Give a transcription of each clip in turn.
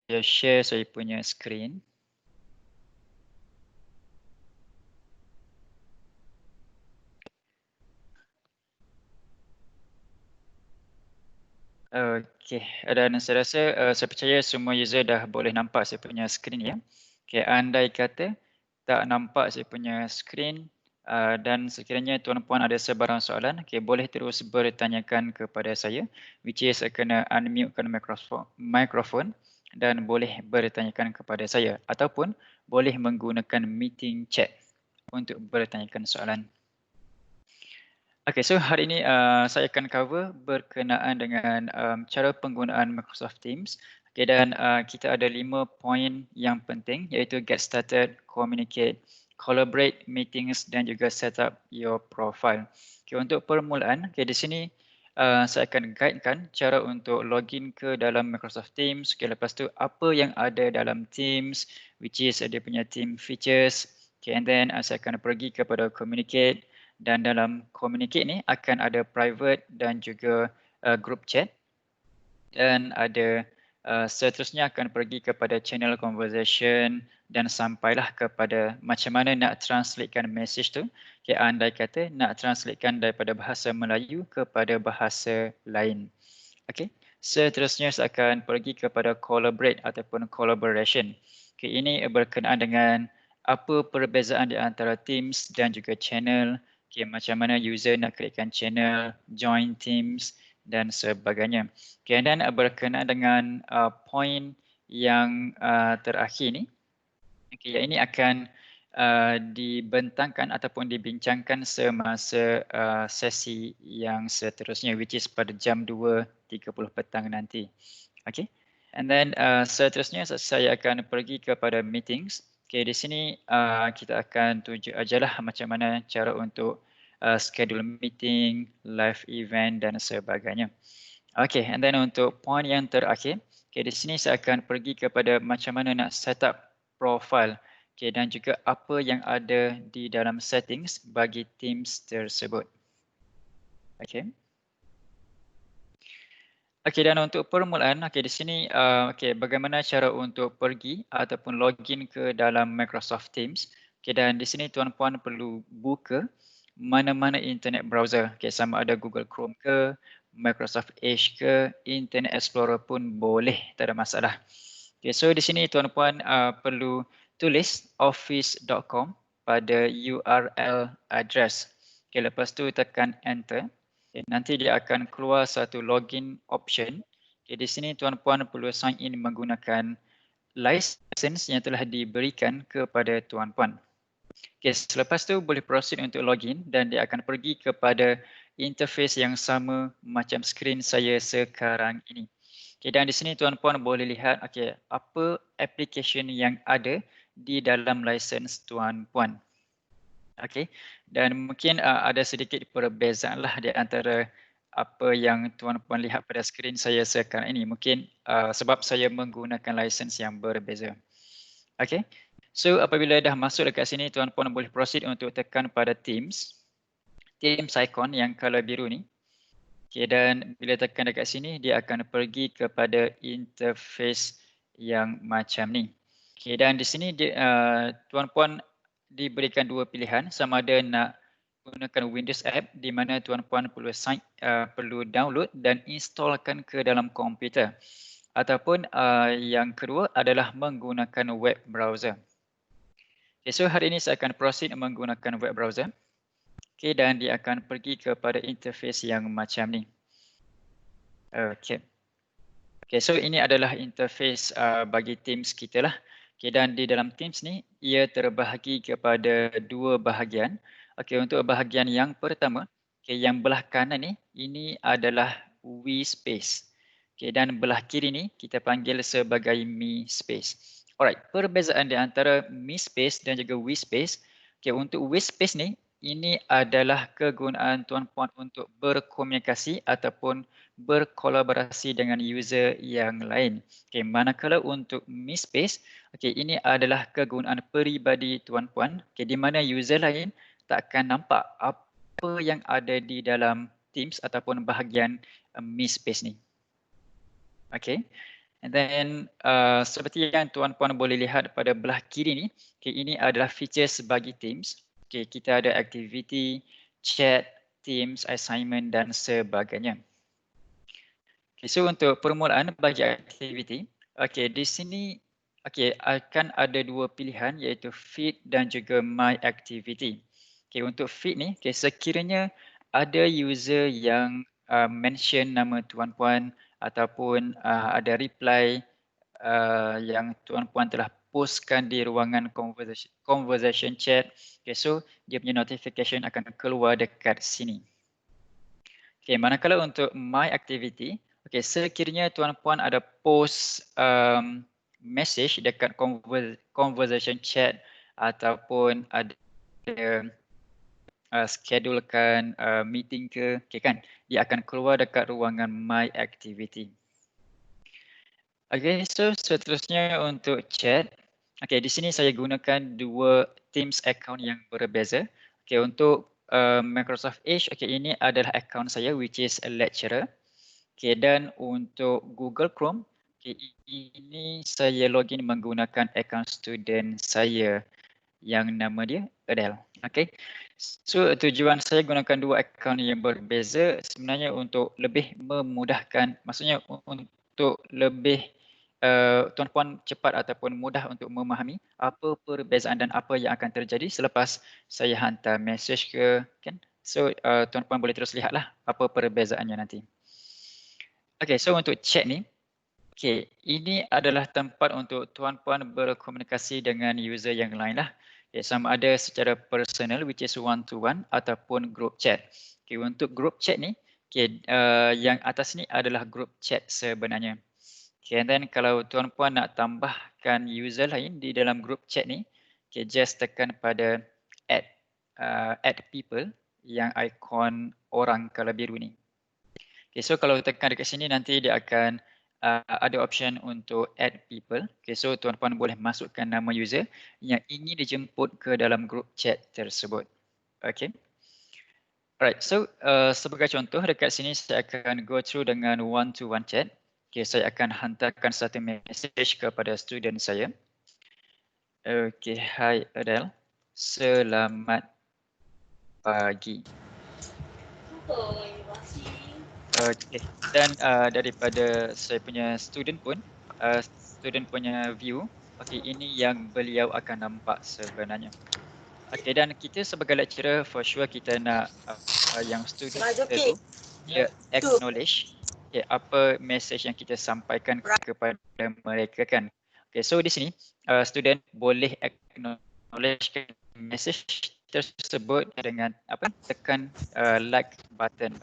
share saya punya screen. Okey, dan saya rasa saya percaya semua user dah boleh nampak saya punya skrin ya. Okey, andai kata tak nampak saya punya skrin dan sekiranya tuan-puan ada sebarang soalan, okey boleh terus bertanyakan kepada saya, which is kena unmute-kan mikrofon dan boleh bertanyakan kepada saya ataupun boleh menggunakan meeting chat untuk bertanyakan soalan. Okay, so hari ini saya akan cover berkenaan dengan cara penggunaan Microsoft Teams. Okay, dan kita ada 5 poin yang penting iaitu get started, communicate, collaborate, meetings dan juga set up your profile. Okay, untuk permulaan, okay, di sini saya akan guidekan cara untuk login ke dalam Microsoft Teams. Okay, lepas tu apa yang ada dalam Teams, which is dia punya team features. Okay, and then saya akan pergi kepada communicate. Dan dalam communicate ni akan ada private dan juga group chat dan ada seterusnya akan pergi kepada channel conversation dan sampailah kepada macam mana nak translatekan message tu. Okay, andai kata nak translatekan daripada bahasa Melayu kepada bahasa lain. Okay. Seterusnya saya akan pergi kepada collaborate ataupun collaboration. Okay, ini berkenaan dengan apa perbezaan di antara Teams dan juga channel. Okay, macam mana user nak createkan channel, join Teams dan sebagainya. Okay, dan berkenaan dengan point yang terakhir ni. Okay, yang ini akan dibentangkan ataupun dibincangkan semasa sesi yang seterusnya, which is pada jam 2.30 petang nanti. Okay. And then seterusnya saya akan pergi kepada meetings. Okay, di sini kita akan tunjuk ajalah macam mana cara untuk schedule meeting, live event dan sebagainya. Okay, and then untuk point yang terakhir, okay, di sini saya akan pergi kepada macam mana nak set up profile. Okay, dan juga apa yang ada di dalam settings bagi Teams tersebut. Okay. Okay, dan untuk permulaan, okay, di sini okay, bagaimana cara untuk pergi ataupun login ke dalam Microsoft Teams. Okay, dan di sini tuan-puan perlu buka mana-mana internet browser. Okay, sama ada Google Chrome ke, Microsoft Edge ke, Internet Explorer pun boleh, tak ada masalah. Okay, so di sini tuan-puan perlu tulis office.com pada URL address. Okay, lepas tu tekan enter. Okay, nanti dia akan keluar satu login option. Okay, di sini tuan-puan perlu sign in menggunakan license yang telah diberikan kepada tuan-puan. Okay, selepas tu boleh proceed untuk login dan dia akan pergi kepada interface yang sama macam skrin saya sekarang ini. Okay, dan di sini tuan-puan boleh lihat okay, apa application yang ada di dalam license tuan-puan. Okay, dan mungkin ada sedikit perbezaan lah di antara apa yang tuan-puan lihat pada skrin saya sekarang ini. Mungkin sebab saya menggunakan license yang berbeza. Okay, so apabila dah masuk dekat sini, tuan-puan boleh proceed untuk tekan pada Teams. Teams icon yang color biru ni. Okay, dan bila tekan dekat sini, dia akan pergi kepada interface yang macam ni. Okay, dan di sini tuan-puan diberikan dua pilihan, sama ada nak gunakan Windows app di mana tuan-puan perlu download dan installkan ke dalam komputer. Ataupun yang kedua adalah menggunakan web browser. Okay, so hari ini saya akan proceed menggunakan web browser. Okay, dan dia akan pergi kepada interface yang macam ni. Okay. Okay, so ini adalah interface bagi Teams kita lah. Okay, dan di dalam Teams ni, ia terbahagi kepada dua bahagian. Okay, untuk bahagian yang pertama, okay, yang belah kanan ni, ini adalah We Space. Okay, dan belah kiri ni, kita panggil sebagai Me Space. Alright, perbezaan di antara Me Space dan juga We Space. Okay, untuk We Space ni, ini adalah kegunaan tuan-puan untuk berkomunikasi ataupun berkolaborasi dengan user yang lain. Okay, manakala untuk Me Space, okay, ini adalah kegunaan peribadi tuan-puan, okay, di mana user lain takkan nampak apa yang ada di dalam Teams ataupun bahagian Me Space ni. Okay. And then seperti yang tuan-puan boleh lihat pada belah kiri ni, okay, ini adalah features bagi Teams. Okay, kita ada activity, chat, Teams, assignment dan sebagainya. Okay, so untuk permulaan bagi activity, okay, di sini okay, akan ada dua pilihan iaitu feed dan juga my activity. Okay, untuk feed ni, okay, sekiranya ada user yang mention nama tuan-puan ataupun ada reply yang tuan-puan telah postkan di ruangan conversation chat. Okay, so dia punya notification akan keluar dekat sini. Okay, manakala untuk my activity, okay, sekiranya tuan-puan ada post message dekat conversation chat ataupun ada schedulekan meeting ke, okay, kan, dia akan keluar dekat ruangan my activity. Okay, so seterusnya untuk chat. Okay, di sini saya gunakan dua Teams account yang berbeza. Okay, untuk Microsoft Edge, okay, ini adalah account saya which is a lecturer. Okay, dan untuk Google Chrome, okay, ini saya login menggunakan account student saya yang nama dia Adele. Okay, so tujuan saya gunakan dua account yang berbeza sebenarnya untuk lebih memudahkan, maksudnya untuk lebih tuan-puan cepat ataupun mudah untuk memahami apa perbezaan dan apa yang akan terjadi selepas saya hantar message ke, kan? So tuan-puan boleh terus lihatlah apa perbezaannya nanti. Okay, so untuk chat ni, okay, ini adalah tempat untuk tuan-puan berkomunikasi dengan user yang lain lah. Okay, sama ada secara personal which is one to one ataupun group chat. Okay, untuk group chat ni, okay, yang atas ni adalah group chat sebenarnya. Okay, and then kalau tuan-puan nak tambahkan user lain di dalam group chat ni, okay, just tekan pada add people yang ikon orang color biru ni. Okay, so kalau tekan dekat sini nanti dia akan ada option untuk add people. Okay, so tuan-puan boleh masukkan nama user yang ingin dijemput ke dalam group chat tersebut. Okay. Alright, so sebagai contoh dekat sini saya akan go through dengan one-to-one chat. Okay, saya akan hantarkan satu message kepada student saya. Okay, hi Adele. Selamat pagi. Okay, dan daripada saya punya student pun, student punya view, okay, ini yang beliau akan nampak sebenarnya. Okay, dan kita sebagai lecturer for sure kita nak yang student kita tu dia acknowledge apa message yang kita sampaikan kepada mereka, kan. Okay, so di sini student boleh acknowledge message tersebut dengan apa, tekan like button.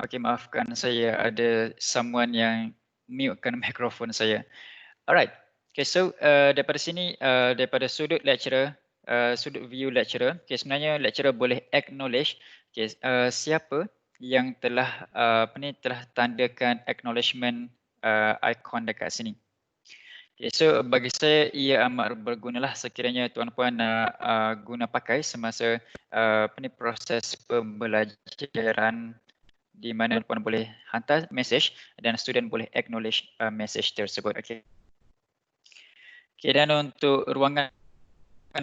Okay, maafkan saya ada someone yang mutekan mikrofon saya. Alright. Okay, so daripada sini, daripada sudut lecturer, sudut view lecturer, okay, sebenarnya lecturer boleh acknowledge okay, siapa yang telah telah tandakan acknowledgement icon dekat sini. Okay, so bagi saya ia amat bergunalah sekiranya tuan-puan nak guna pakai semasa proses pembelajaran di mana tuan boleh hantar message dan student boleh acknowledge message tersebut. Okay. Okay, dan untuk ruangan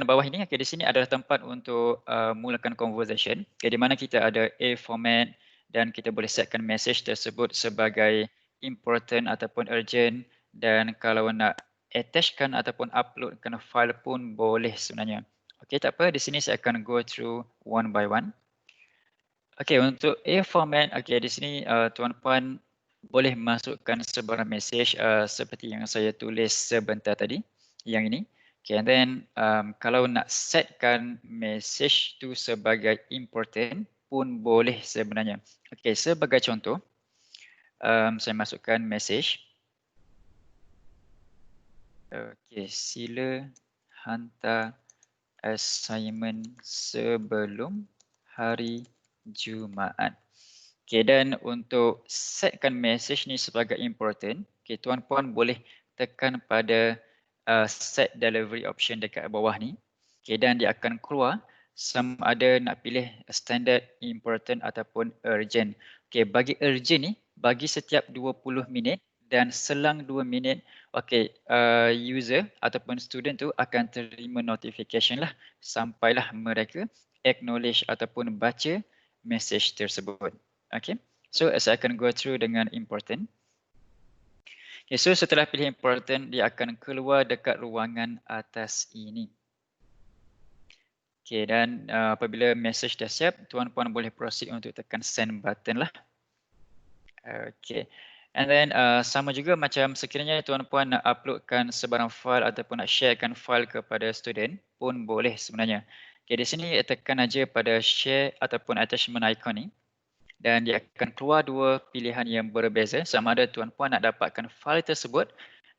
bawah ini, okay, di sini adalah tempat untuk mulakan conversation. Okay, di mana kita ada A format dan kita boleh setkan message tersebut sebagai important ataupun urgent, dan kalau nak attachkan ataupun uploadkan file pun boleh sebenarnya. Okay, tak apa, di sini saya akan go through one by one. Okay, untuk A format, okay, di sini tuan-puan boleh masukkan sebarang message seperti yang saya tulis sebentar tadi, yang ini. Okay, and then kalau nak setkan message tu sebagai important pun boleh sebenarnya. Okay, sebagai contoh, saya masukkan message. Okay, sila hantar assignment sebelum hari Jumaat. Okay, dan untuk setkan message ni sebagai important, okay, tuan-puan boleh tekan pada set delivery option dekat bawah ni. Okay, dan dia akan keluar sama ada nak pilih standard, important ataupun urgent. Okay, bagi urgent ni, bagi setiap 20 minit dan selang 2 minit, okay, user ataupun student tu akan terima notification lah sampailah mereka acknowledge ataupun baca message tersebut. Okay, so saya akan go through dengan important. Okay, so setelah pilih important, dia akan keluar dekat ruangan atas ini. Okay, dan apabila message dah siap, tuan-puan boleh proceed untuk tekan send button lah. Okay, and then sama juga macam sekiranya tuan-puan nak uploadkan sebarang file ataupun nak sharekan file kepada student pun boleh sebenarnya. Okay, di sini tekan aja pada share ataupun attachment icon ni. Dan dia akan keluar dua pilihan yang berbeza sama ada tuan-puan nak dapatkan file tersebut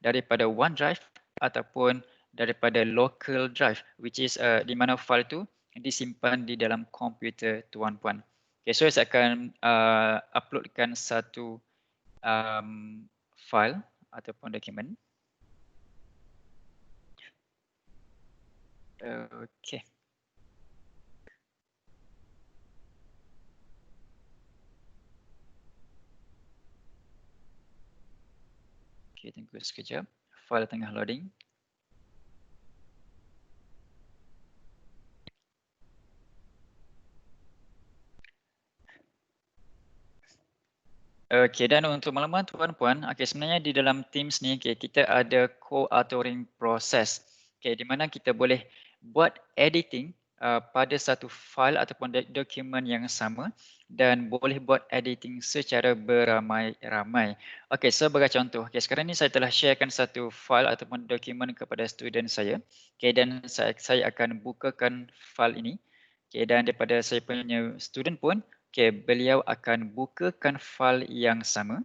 daripada OneDrive ataupun daripada local drive, which is di mana file tu disimpan di dalam komputer tuan-puan. Okay, so saya akan uploadkan satu file ataupun dokumen. Okay. Okay, tunggu sekejap. File tengah loading. Okay, dan untuk makluman tuan-puan, okay, sebenarnya di dalam Teams ni okay, kita ada co-authoring process, okay, di mana kita boleh buat editing pada satu file ataupun dokumen yang sama dan boleh buat editing secara beramai-ramai. Okay, sebagai contoh, okay, sekarang ni saya telah sharekan satu file ataupun dokumen kepada student saya, okay, dan saya akan bukakan file ini, okay, dan daripada saya punya student pun, okay, beliau akan bukakan file yang sama.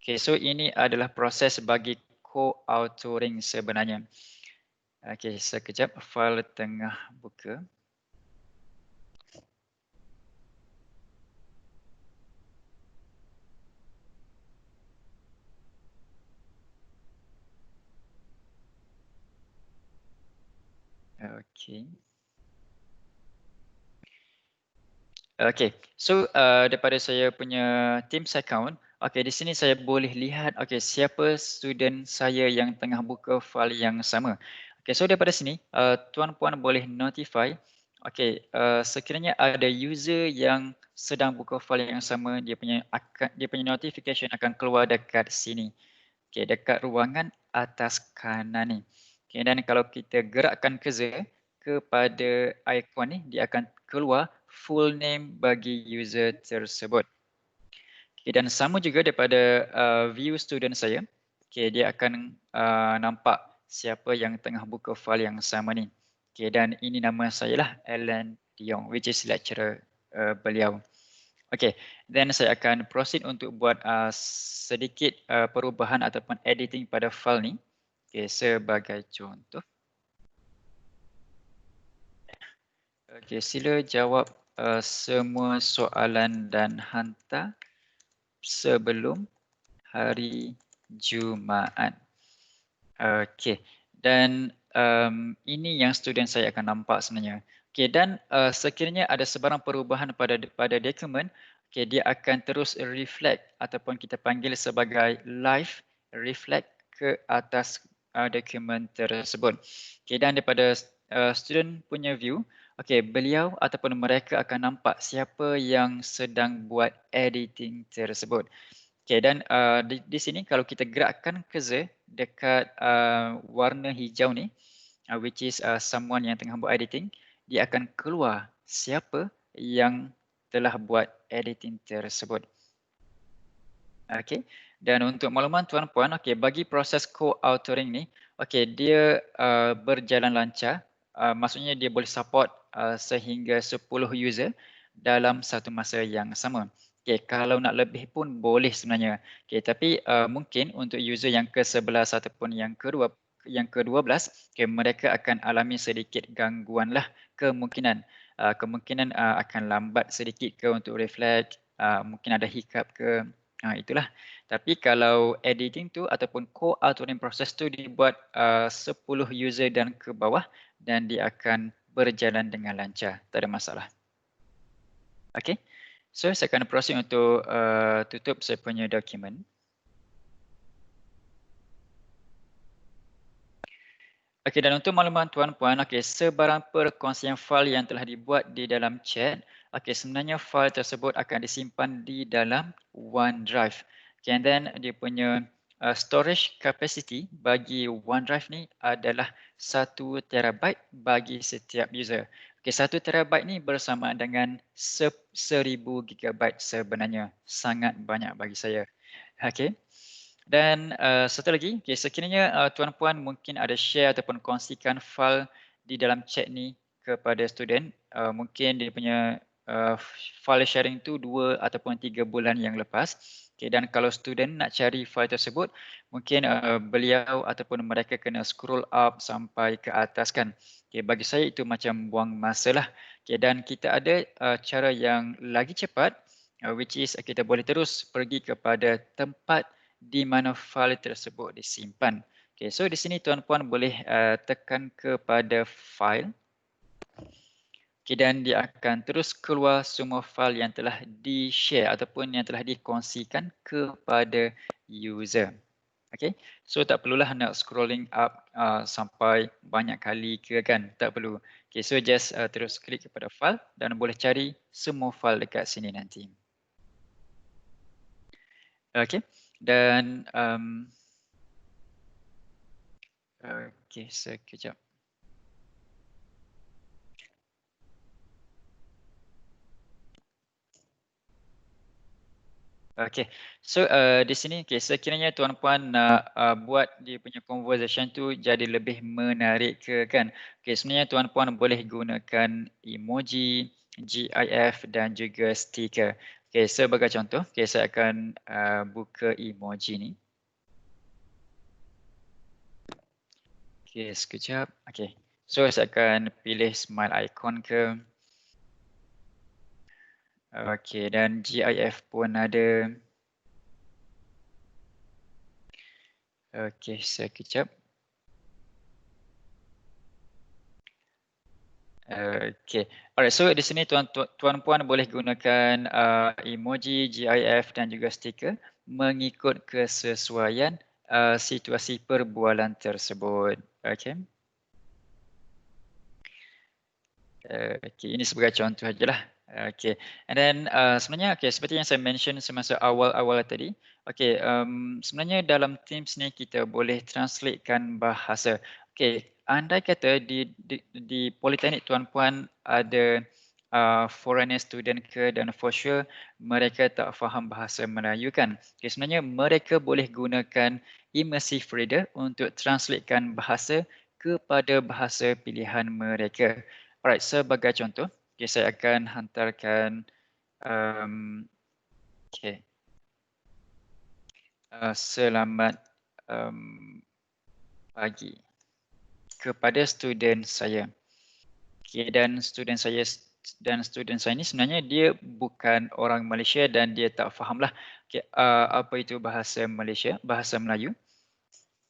Okay, so ini adalah proses bagi co-authoring sebenarnya. Okay, sekejap file tengah buka. Okay. Okay, so daripada saya punya Teams account, okay, di sini saya boleh lihat okay, siapa student saya yang tengah buka file yang sama. Okay, so daripada sini, tuan-puan boleh notify, okay, sekiranya ada user yang sedang buka file yang sama, dia punya notification akan keluar dekat sini. Okay, dekat ruangan atas kanan ni. Okay, dan kalau kita gerakkan cursor kepada ikon ni, dia akan keluar full name bagi user tersebut. Okay, dan sama juga daripada view student saya, okay, dia akan nampak siapa yang tengah buka file yang sama ni. Okay, dan ini nama saya lah, Alan Diong, which is lecturer beliau. Okay, then saya akan proceed untuk buat sedikit perubahan ataupun editing pada file ni. Okay, sebagai contoh. Okay, sila jawab semua soalan dan hantar sebelum hari Jumaat. Okay, dan ini yang student saya akan nampak sebenarnya. Okay, dan sekiranya ada sebarang perubahan pada dokumen, okay, dia akan terus reflect ataupun kita panggil sebagai live reflect ke atas dokumen tersebut. Okay, dan daripada student punya view, okay, beliau ataupun mereka akan nampak siapa yang sedang buat editing tersebut. Okay, dan di sini kalau kita gerakkan cursor dekat warna hijau ni, which is someone yang tengah buat editing, dia akan keluar siapa yang telah buat editing tersebut. Okay, dan untuk makluman tuan-puan, okay, bagi proses co-authoring ni, okay, dia berjalan lancar, maksudnya dia boleh support sehingga 10 user dalam satu masa yang sama. Okay, kalau nak lebih pun boleh sebenarnya. Okay, tapi mungkin untuk user yang ke-11 ataupun yang ke-12, okay, mereka akan alami sedikit gangguan lah kemungkinan. kemungkinan akan lambat sedikit ke untuk reflect, mungkin ada hiccup ke, itulah. Tapi kalau editing tu ataupun core authoring process tu dibuat 10 user dan ke bawah, dan dia akan berjalan dengan lancar, tak ada masalah. Okay, so saya akan proceed untuk tutup saya punya dokumen. Okey, dan untuk makluman tuan-puan, okey, sebarang perkongsian fail yang telah dibuat di dalam chat, okey, sebenarnya fail tersebut akan disimpan di dalam OneDrive. Okay, and then dia punya storage capacity bagi OneDrive ni adalah 1 terabyte bagi setiap user. Okey, 1 terabyte ni bersamaan dengan 1000 gigabyte sebenarnya. Sangat banyak bagi saya. Okey. Dan satu lagi, okay, sekiranya tuan-puan mungkin ada share ataupun kongsikan file di dalam chat ni kepada student, mungkin dia punya file sharing tu 2 ataupun 3 bulan yang lepas. Okay, dan kalau student nak cari file tersebut, mungkin beliau ataupun mereka kena scroll up sampai ke atas kan. Okay, bagi saya itu macam buang masa lah. Okay, dan kita ada cara yang lagi cepat, which is kita boleh terus pergi kepada tempat di mana fail tersebut disimpan. Okay, so di sini tuan-puan boleh tekan kepada file. Okay, dan dia akan terus keluar semua fail yang telah di-share ataupun yang telah dikongsikan kepada user. Okay, so tak perlulah nak scrolling up sampai banyak kali ke kan, tak perlu. Okay, so just terus klik kepada file dan boleh cari semua fail dekat sini nanti. Okay, dan okey, sekejap. Okey, so di sini sekiranya tuan-puan nak buat dia punya conversation tu jadi lebih menarik ke kan. Okey, sebenarnya tuan-puan boleh gunakan emoji, GIF dan juga stiker. Okey, sebagai contoh, saya akan buka emoji ni. Okey, sekejap. Okey, so saya akan pilih smile icon ke. Okey, dan GIF pun ada. Okey, sekejap. Okey. Alright, so di sini tuan-puan boleh gunakan emoji, GIF dan juga stiker mengikut kesesuaian situasi perbualan tersebut. Okey. Okey, ini sebagai contoh sajalah. Okey. And then sebenarnya seperti yang saya mention semasa awal-awal tadi, okey, sebenarnya dalam Teams ni kita boleh translatekan bahasa. Okey, andai kata di Politeknik tuan-puan ada foreigner student ke, dan for sure mereka tak faham bahasa Melayu kan. Okey, sebenarnya mereka boleh gunakan immersive reader untuk translatekan bahasa kepada bahasa pilihan mereka. Alright, sebagai contoh, saya akan hantarkan selamat pagi kepada student saya. Dan student saya ni sebenarnya dia bukan orang Malaysia dan dia tak fahamlah apa itu bahasa Malaysia, bahasa Melayu.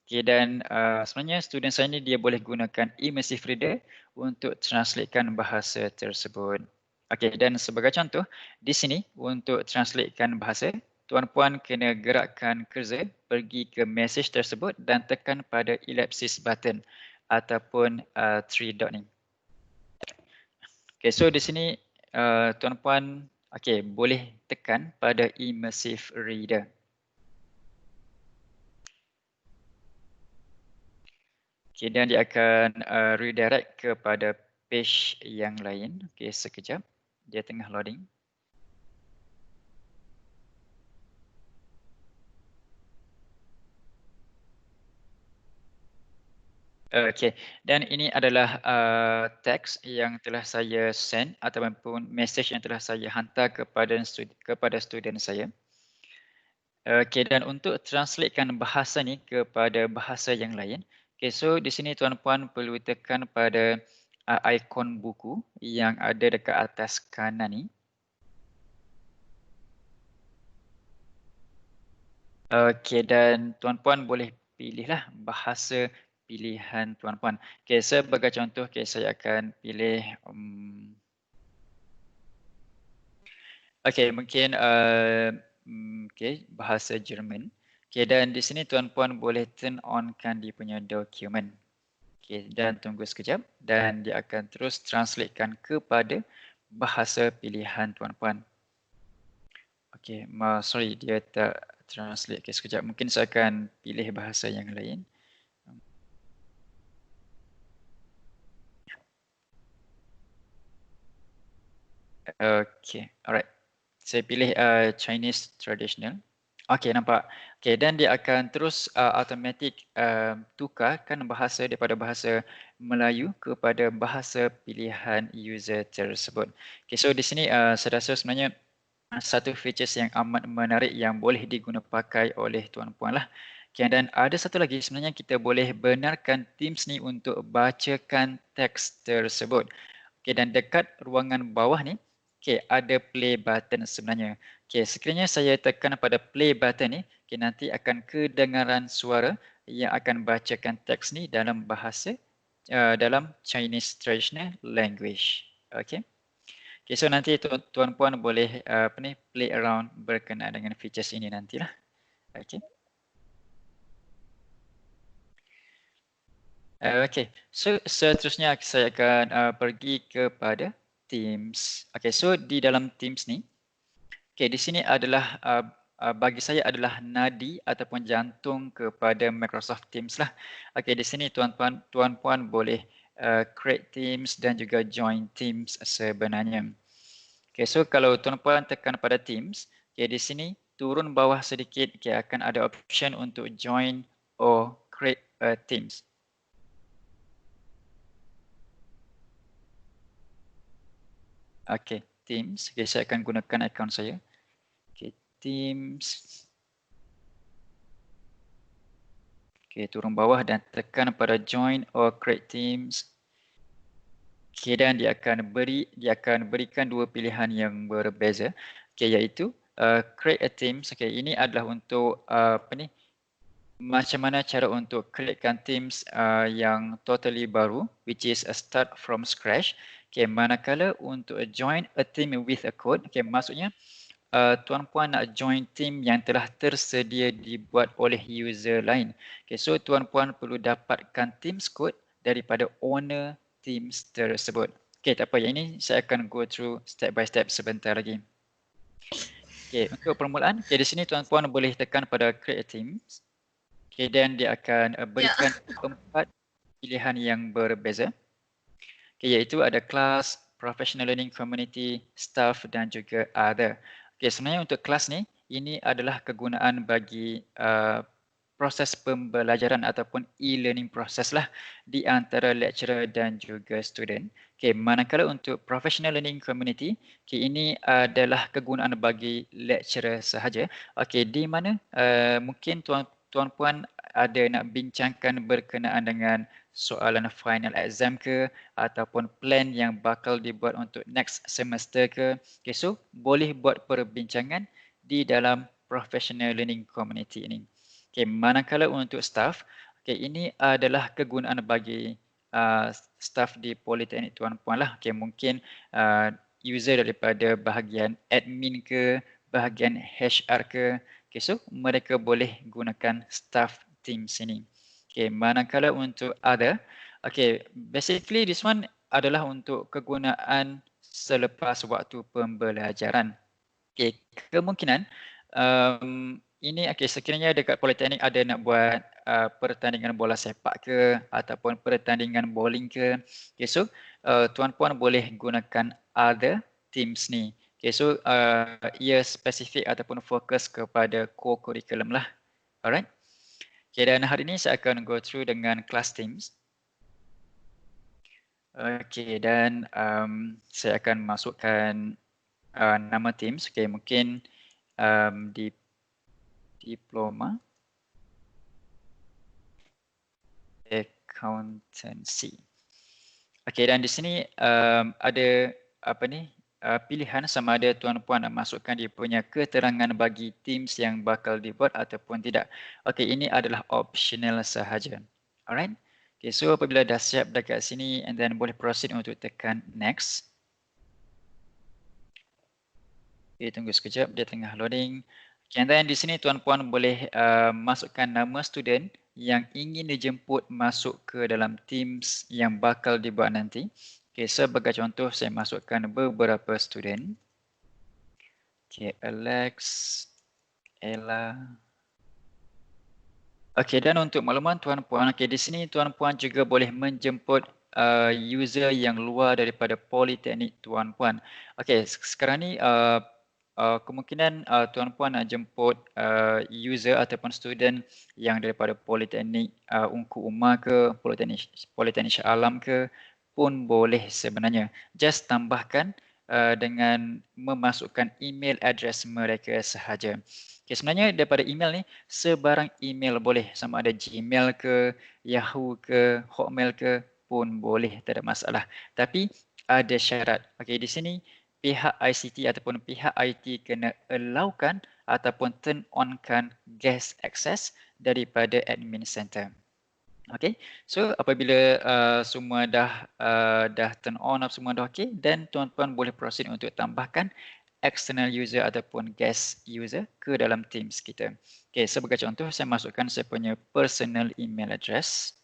Dan sebenarnya student saya ni dia boleh gunakan immersive reader untuk translatekan bahasa tersebut. Okey, dan sebagai contoh, di sini untuk translatekan bahasa, tuan-puan kena gerakkan cursor pergi ke message tersebut dan tekan pada ellipsis button ataupun 3 dot ni. Okey, so di sini tuan-puan boleh tekan pada immersive reader. Okay, dan dia akan redirect kepada page yang lain. Okay, sekejap. Dia tengah loading. Okay, dan ini adalah teks yang telah saya send ataupun message yang telah saya hantar kepada student saya. Okay, dan untuk translatekan bahasa ni kepada bahasa yang lain, okay, so di sini tuan-puan perlu tekan pada ikon buku yang ada dekat atas kanan ni. Okey, dan tuan-puan boleh pilihlah bahasa pilihan tuan-puan. Okey, sebagai contoh, saya akan pilih okey, mungkin bahasa Jerman. Okey, dan di sini tuan-puan boleh turn on-kan dia punya dokumen. Okey, dan tunggu sekejap dan dia akan terus translatekan kepada bahasa pilihan tuan-puan. Okey, sorry dia tak translate. Okey, sekejap. Mungkin saya akan pilih bahasa yang lain. Okey, alright. Saya pilih Chinese traditional. Okey, nampak. Okey, dan dia akan terus automatic tukarkan bahasa daripada bahasa Melayu kepada bahasa pilihan user tersebut. Okey, so di sini saya rasa sebenarnya satu features yang amat menarik yang boleh diguna pakai oleh tuan-puan lah. Okay, dan ada satu lagi sebenarnya kita boleh benarkan Teams ni untuk bacakan teks tersebut. Okay, dan dekat ruangan bawah ni, okay, ada play button sebenarnya. Okay, sekiranya saya tekan pada play button ni, okay, nanti akan kedengaran suara yang akan bacakan teks ni dalam bahasa dalam Chinese traditional language. Okay. Okay, so nanti tuan-puan boleh play around berkenaan dengan features ini nantilah. Okay. Okay, so seterusnya saya akan pergi kepada Teams. Okay, so di dalam Teams ni, okay, di sini adalah bagi saya adalah nadi ataupun jantung kepada Microsoft Teams lah. Okay, di sini tuan-puan boleh create Teams dan juga join Teams sebenarnya. Okay, so kalau tuan-puan tekan pada Teams, okay, di sini turun bawah sedikit, okay, akan ada option untuk join or create a Teams. Okay, Teams. Okay, saya akan gunakan akaun saya. Okay, Teams. Okay, turun bawah dan tekan pada join or create Teams. Okay, dan dia akan berikan dua pilihan yang berbeza. Okay, iaitu create a Teams. Okay, ini adalah untuk macam mana cara untuk createkan Teams yang totally baru, which is a start from scratch. Okay, manakala untuk join a team with a code, okay, maksudnya tuan-puan nak join team yang telah tersedia dibuat oleh user lain. Okay, so tuan-puan perlu dapatkan Teams code daripada owner Teams tersebut. Okay, tak apa, yang ini saya akan go through step by step sebentar lagi. Okay, untuk permulaan, okay, di sini tuan-puan boleh tekan pada create Teams. Okay, dan dia akan berikan 4 pilihan yang berbeza. Okay, iaitu ada kelas, professional learning community, staff dan juga other. Okay, sebenarnya untuk kelas ni, ini adalah kegunaan bagi proses pembelajaran ataupun e-learning proses lah di antara lecturer dan juga student. Okay, manakala untuk professional learning community, okay, ini adalah kegunaan bagi lecturer sahaja. Okay, di mana mungkin tuan-puan ada nak bincangkan berkenaan dengan soalan final exam ke ataupun plan yang bakal dibuat untuk next semester ke. Okay, so boleh buat perbincangan di dalam professional learning community ini. Okay, manakala untuk staff, okay, ini adalah kegunaan bagi staff di Politeknik tuan-puan lah. Okay, mungkin user daripada bahagian admin ke, bahagian HR ke. Okay, so mereka boleh gunakan staff Teams ini. Okay, manakala untuk other, okay, basically this one adalah untuk kegunaan selepas waktu pembelajaran. Okay, kemungkinan ini okay, sekiranya dekat Politeknik ada nak buat pertandingan bola sepak ke ataupun pertandingan bowling ke. Okay, so tuan-puan boleh gunakan other teams ni. Okay, so ia spesifik ataupun fokus kepada core curriculum lah. Alright. Okay, dan hari ini saya akan go through dengan class teams. Okay, dan saya akan masukkan nama teams. Okay, mungkin di diploma accountancy. Okey, dan di sini ada apa ni pilihan sama ada tuan-puan nak masukkan dia punya keterangan bagi Teams yang bakal dibuat ataupun tidak. Okey, ini adalah optional sahaja. Alright. Okay, so apabila dah siap dekat sini and then boleh proceed untuk tekan next. Okay, tunggu sekejap, dia tengah loading. Okay, and then di sini tuan-puan boleh masukkan nama student yang ingin dijemput masuk ke dalam Teams yang bakal dibuat nanti. Okay, sebagai contoh saya masukkan beberapa student. Okay, Alex, Ella. Okay, dan untuk makluman tuan-puan, okay, di sini tuan-puan juga boleh menjemput user yang luar daripada Politeknik tuan-puan. Okay, sekarang ni kemungkinan tuan-puan nak jemput user ataupun student yang daripada Politeknik Ungku Umar ke, Politeknik Shah Alam ke pun boleh sebenarnya. Just tambahkan dengan memasukkan email address mereka sahaja. Okay, sebenarnya daripada email ni, sebarang email boleh, sama ada Gmail ke, Yahoo ke, Hotmail ke pun boleh, tak ada masalah. Tapi ada syarat. Okay, di sini pihak ICT ataupun pihak IT kena allowkan ataupun turn on-kan guest access daripada admin center. Okay, so apabila semua dah turn on, semua dah okay, then tuan-tuan boleh proceed untuk tambahkan external user ataupun guest user ke dalam Teams kita. Okay, sebagai contoh saya masukkan saya punya personal email address.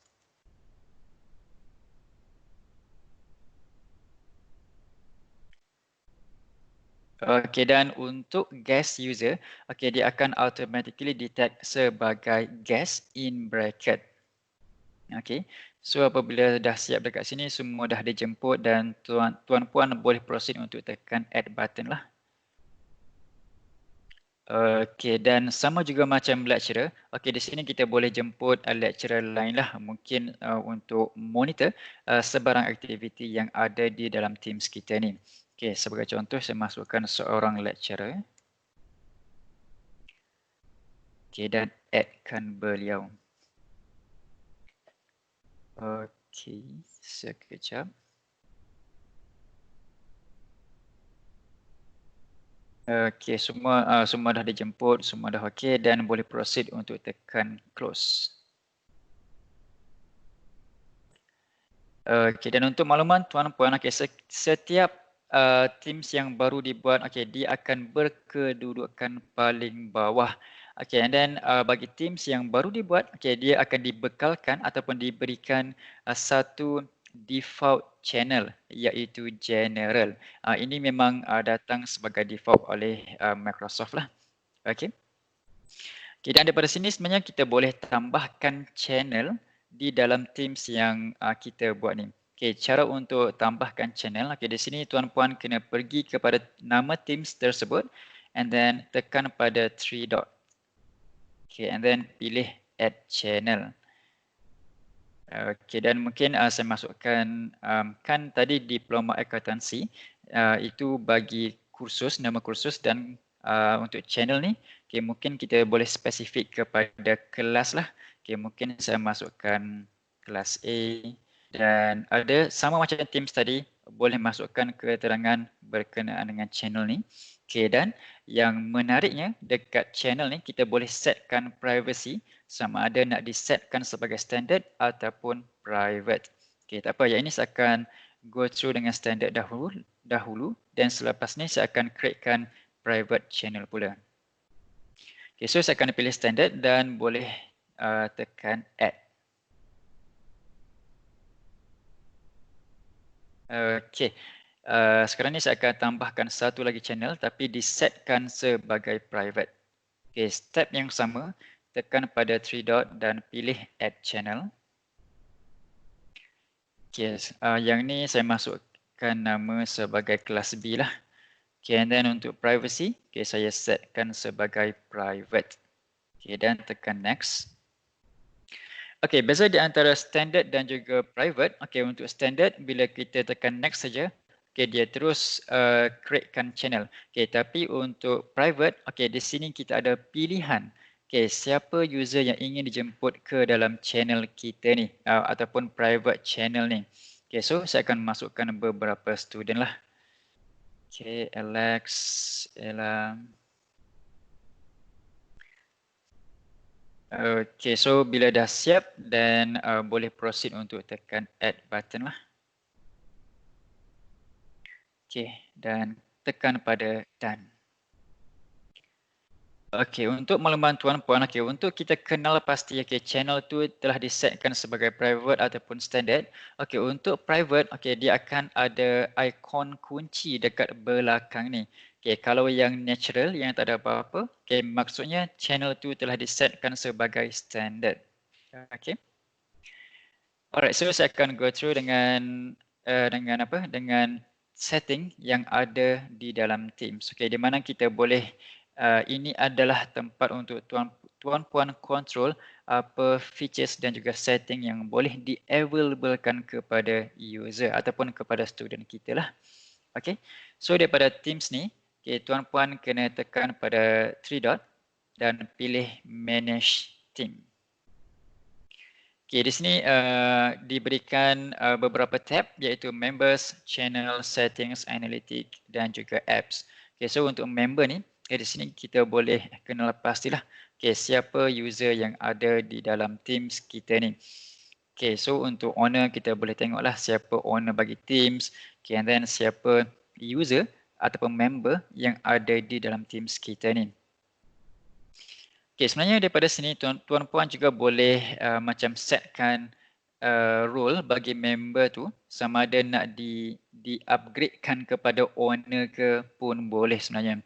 Okay, dan untuk guest user, okay, dia akan automatically detect sebagai guest in bracket. Okay, so apabila dah siap dekat sini, semua dah dijemput dan tuan-puan boleh proceed untuk tekan add button lah. Okay, dan sama juga macam lecturer. Okay, di sini kita boleh jemput lecturer lain lah, mungkin untuk monitor sebarang aktiviti yang ada di dalam Teams kita ni. Okay, sebagai contoh saya masukkan seorang lecturer. Okay, dan addkan beliau. Okay, sekejap. Okay, semua dah dijemput, semua dah okey dan boleh proceed untuk tekan close. Okay, dan untuk makluman tuan-puan, okay, setiap Teams yang baru dibuat, okay, dia akan berkedudukan paling bawah. Okay, and then bagi Teams yang baru dibuat, okay, dia akan dibekalkan ataupun diberikan satu default channel iaitu general. Ini memang datang sebagai default oleh Microsoft lah. Okay. Okay, dan daripada sini sebenarnya kita boleh tambahkan channel di dalam Teams yang kita buat ni. Okay, cara untuk tambahkan channel, okay, di sini tuan-puan kena pergi kepada nama Teams tersebut and then tekan pada three dot. Okay, and then pilih add channel. Okay, dan mungkin saya masukkan kan tadi diploma akuntansi itu bagi kursus, nama kursus dan untuk channel ni, okay, mungkin kita boleh spesifik kepada kelas lah. Okay, mungkin saya masukkan kelas A dan ada sama macam Teams tadi, boleh masukkan keterangan berkenaan dengan channel ni. Okay, dan yang menariknya dekat channel ni kita boleh setkan privacy sama ada nak disetkan sebagai standard ataupun private. Okay, tak apa, yang ini saya akan go through dengan standard dahulu dan selepas ni saya akan createkan private channel pula. Okay, so saya akan pilih standard dan boleh tekan add. Okay. Sekarang ni saya akan tambahkan satu lagi channel tapi disetkan sebagai private. Okay, step yang sama, tekan pada three dot dan pilih add channel. Okay, yang ni saya masukkan nama sebagai kelas B lah. Okay, and then untuk privacy, okay, saya setkan sebagai private. Okay, dan tekan next. Okay, beza di antara standard dan juga private. Okay, untuk standard, bila kita tekan next saja, okay, dia terus createkan channel. Okay, tapi untuk private, okay, di sini kita ada pilihan. Okay, siapa user yang ingin dijemput ke dalam channel kita ni ataupun private channel ni. Okay, so saya akan masukkan beberapa student lah. Okay, Alex, Ella. Okay, so bila dah siap dan boleh proceed untuk tekan add button lah. Okay, dan tekan pada done. Okay, untuk makluman tuan-puan, okay, untuk kita kenal pasti channel tu telah disetkan sebagai private ataupun standard. Okay, untuk private, okay, dia akan ada ikon kunci dekat belakang ni. Okay, kalau yang natural, yang tak ada apa-apa, okay, maksudnya channel tu telah disetkan sebagai standard. Okay. Alright, so saya akan go through dengan dengan setting yang ada di dalam Teams. Okay, di mana kita boleh ini adalah tempat untuk tuan-puan control apa features dan juga setting yang boleh di-availablekan kepada user ataupun kepada student kita lah. Okay, so daripada Teams ni, okay, tuan-puan kena tekan pada 3 dot dan pilih Manage Team. Okay, di sini diberikan beberapa tab iaitu Members, Channel, Settings, Analytics dan juga Apps. Okay, so untuk member ni, di sini kita boleh kenal pastilah siapa user yang ada di dalam Teams kita ni. Okay, so untuk owner kita boleh tengoklah siapa owner bagi Teams, and then siapa user ataupun member yang ada di dalam Teams kita ni. Okay, sebenarnya daripada sini tuan-puan juga boleh macam setkan role bagi member tu sama ada nak di-upgradekan kepada owner ke pun boleh sebenarnya.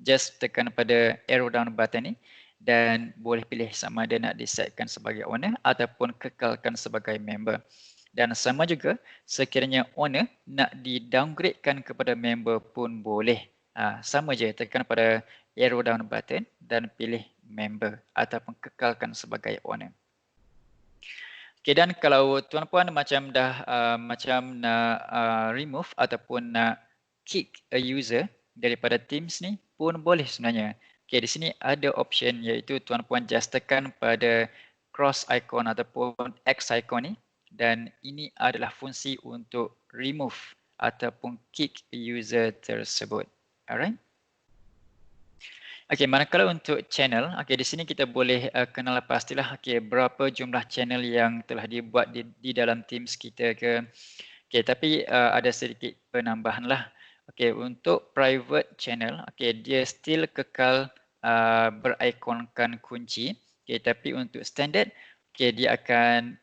Just tekan pada arrow down button ni dan boleh pilih sama ada nak disetkan sebagai owner ataupun kekalkan sebagai member. Dan sama juga sekiranya owner nak di-downgradekan kepada member pun boleh. Sama je tekan pada arrow down button dan pilih member ataupun kekalkan sebagai owner. Okay, dan kalau tuan-puan macam dah macam nak remove ataupun nak kick a user daripada Teams ni pun boleh sebenarnya. Okay, di sini ada option iaitu tuan-puan just tekan pada cross icon ataupun X icon ni dan ini adalah fungsi untuk remove ataupun kick user tersebut. Alright. Okey, manakala untuk channel, okey di sini kita boleh kenal pastilah berapa jumlah channel yang telah dibuat di dalam Teams kita ke. Okey, tapi ada sedikit penambahan lah. Okey, untuk private channel, okey dia still kekal berikonkan kunci. Okey, tapi untuk standard, okey dia akan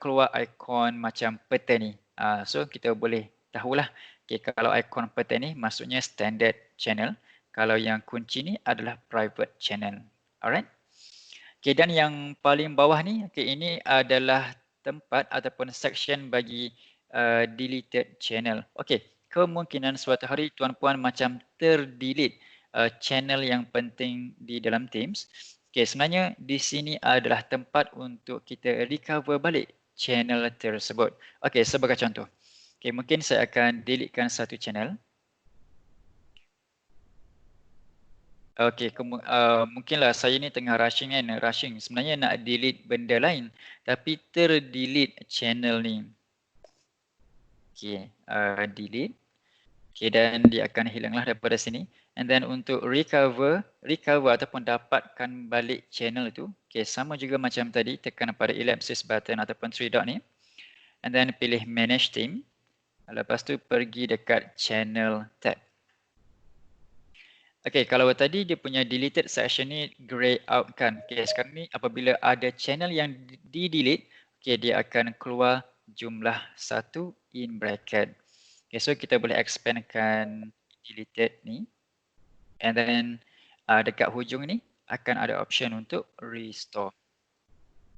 keluar ikon macam peta ni. So kita boleh tahulah kalau ikon peta ni maksudnya standard channel. Kalau yang kunci ni adalah private channel. Alright. Okay, dan yang paling bawah ni, ini adalah tempat ataupun section bagi deleted channel. Okay, kemungkinan suatu hari tuan-puan macam terdelete channel yang penting di dalam Teams. Okay, sebenarnya di sini adalah tempat untuk kita recover balik channel tersebut. Okay, sebagai contoh. Okay, mungkin saya akan deletekan satu channel. Okey, mungkinlah saya ni tengah rushing kan, sebenarnya nak delete benda lain tapi terdelete channel ni. Okey, delete. Okey, dan dia akan hilanglah daripada sini. And then untuk recover ataupun dapatkan balik channel tu, okey sama juga macam tadi, tekan pada ellipsis button ataupun 3 dot ni. And then pilih manage team. Lepas tu pergi dekat channel tab. Okay, kalau tadi dia punya deleted section ni grey out kan. Okay, sekarang ni apabila ada channel yang di-delete, okay, dia akan keluar jumlah 1 in bracket. Okay, so kita boleh expandkan deleted ni. And then dekat hujung ni akan ada option untuk restore.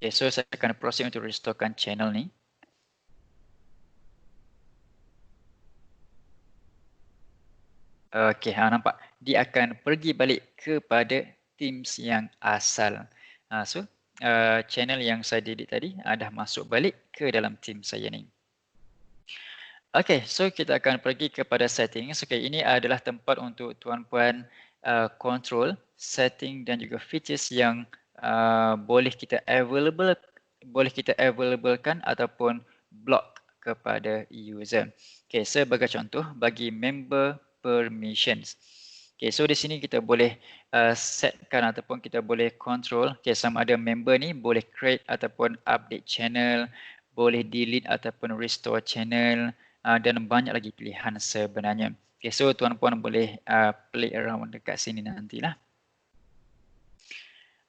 Okay, so saya akan proceed untuk restorekan channel ni. Okey, nampak. Dia akan pergi balik kepada Teams yang asal. So, channel yang saya delete tadi dah masuk balik ke dalam Teams saya ni. Okey, so kita akan pergi kepada settings. Okey, ini adalah tempat untuk tuan-puan control, setting dan juga features yang boleh kita availablekan ataupun block kepada user. Okay, sebagai contoh, bagi member permissions. Okay, so di sini kita boleh setkan ataupun kita boleh control, okay, sama ada member ni boleh create ataupun update channel, boleh delete ataupun restore channel, dan banyak lagi pilihan sebenarnya. Okay, so tuan-puan boleh play around dekat sini nantilah.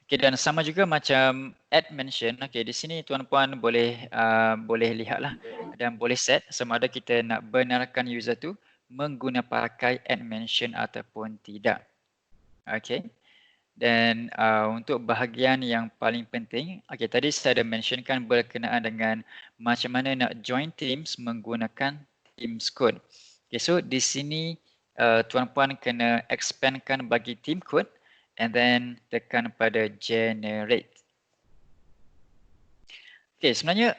Okay, dan sama juga macam add mention, okay, di sini tuan-puan boleh lihatlah dan boleh set sama ada kita nak benarkan user tu mengguna pakai add mention ataupun tidak. Okay, dan untuk bahagian yang paling penting, okay, tadi saya ada mentionkan berkenaan dengan macam mana nak join teams menggunakan Teams code. Okay, so di sini tuan-puan kena expandkan bagi team code and then tekan pada generate. Okay, sebenarnya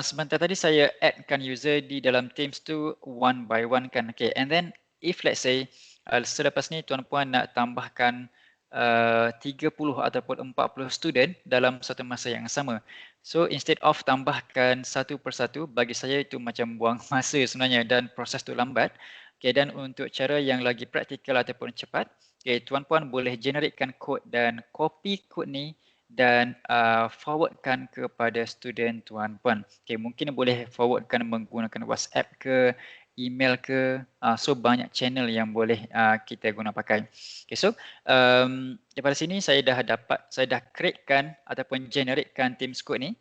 sebentar tadi saya addkan user di dalam Teams tu one by one kan. Okay, and then if let's say selepas ni tuan-puan nak tambahkan 30 ataupun 40 student dalam satu masa yang sama. So instead of tambahkan satu persatu, bagi saya itu macam buang masa sebenarnya dan proses tu lambat. Okay, dan untuk cara yang lagi praktikal ataupun cepat, okay, tuan-puan boleh generatekan kod dan copy kod ni dan forwardkan kepada student tuan-puan. Okay, mungkin boleh forwardkan menggunakan WhatsApp ke, email ke, so banyak channel yang boleh kita guna pakai. Okay, so daripada sini saya dah createkan ataupun generatekan Teams code ni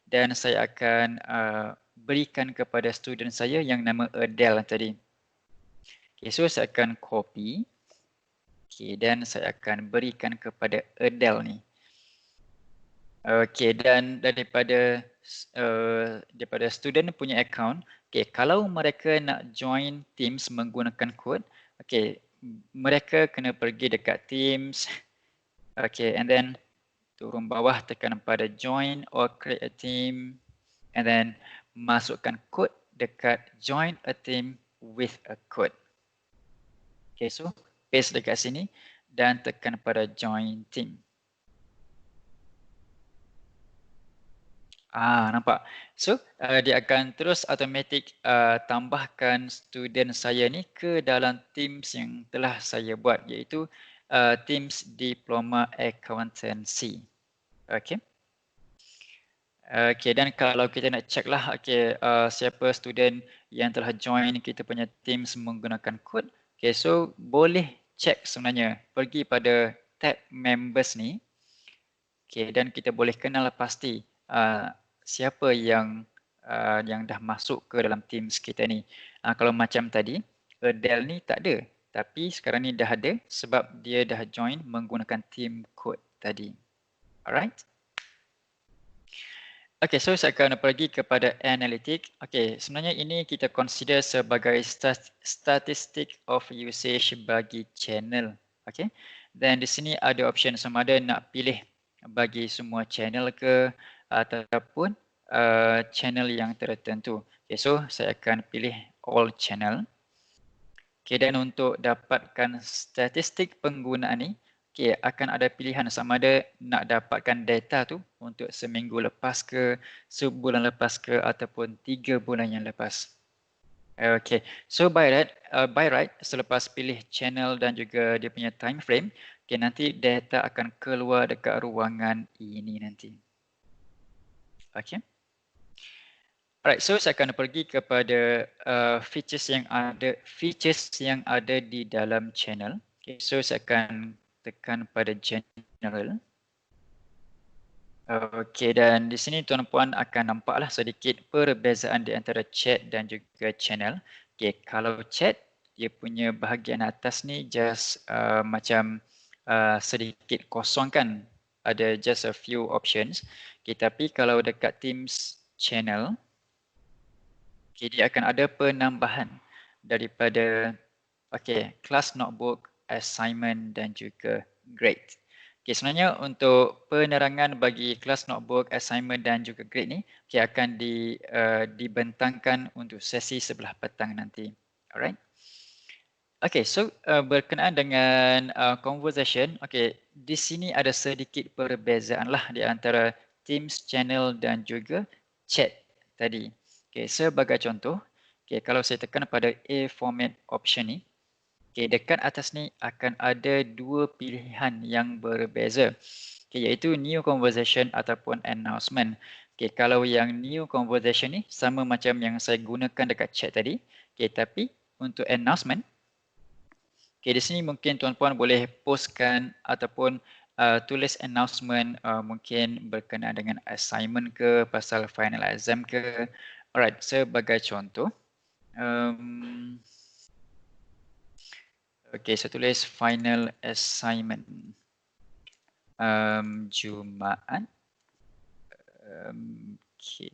dan saya akan berikan kepada student saya yang nama Adele tadi. Okay, so saya akan copy, okay, dan saya akan berikan kepada Adele ni. Okay, dan daripada student punya account, okay, kalau mereka nak join Teams menggunakan kod, okay, mereka kena pergi dekat Teams, okay, and then turun bawah tekan pada join or create a team, and then masukkan kod dekat join a team with a code. Okay, so paste dekat sini dan tekan pada join team. Nampak. So dia akan terus automatic tambahkan student saya ni ke dalam Teams yang telah saya buat, iaitu Teams Diploma Accountancy. Okay. Okay, dan kalau kita nak check lah, okay, siapa student yang telah join kita punya Teams menggunakan kod, okay, so boleh check sebenarnya, pergi pada tab members ni, okay, dan kita boleh kenal pasti siapa yang dah masuk ke dalam Teams kita ni. Kalau macam tadi, Adele ni tak ada, tapi sekarang ni dah ada sebab dia dah join menggunakan team code tadi. Alright. Okay, so saya akan pergi kepada analytic. Okay, sebenarnya ini kita consider sebagai statistic of usage bagi channel. Okay, dan di sini ada option sama ada nak pilih bagi semua channel ke ataupun channel yang tertentu. Okay, so saya akan pilih all channel. Okay, dan untuk dapatkan statistik penggunaan ni, okay, akan ada pilihan sama ada nak dapatkan data tu untuk seminggu lepas ke, sebulan lepas ke ataupun 3 bulan yang lepas. Okay, so by right, selepas pilih channel dan juga dia punya time frame, okay, nanti data akan keluar dekat ruangan ini nanti. Okay. Alright, so saya akan pergi kepada features yang ada di dalam channel. Okay, so saya akan tekan pada general. Okay, dan di sini tuan-puan akan nampaklah sedikit perbezaan di antara chat dan juga channel. Okay, kalau chat, dia punya bahagian atas ni just macam sedikit kosong kan. Ada just a few options. Okay, tapi kalau dekat Teams channel, okay, dia akan ada penambahan daripada class notebook, assignment dan juga grade. Okay, sebenarnya untuk penerangan bagi class notebook, assignment dan juga grade ni akan dibentangkan untuk sesi sebelah petang nanti. Alright. Okay, so berkenaan dengan conversation, okay, di sini ada sedikit perbezaan lah di antara Teams channel dan juga chat tadi. Okay, sebagai contoh, okay, kalau saya tekan pada A format option ni, okay, dekat atas ni akan ada dua pilihan yang berbeza. Okay, iaitu new conversation ataupun announcement. Okay, kalau yang new conversation ni sama macam yang saya gunakan dekat chat tadi. Okay, tapi untuk announcement, okay, di sini mungkin tuan-puan boleh postkan ataupun tulis announcement mungkin berkenaan dengan assignment ke, pasal final exam ke. Alright, sebagai contoh. Okay, saya tulis final assignment. Jumaat. Okay.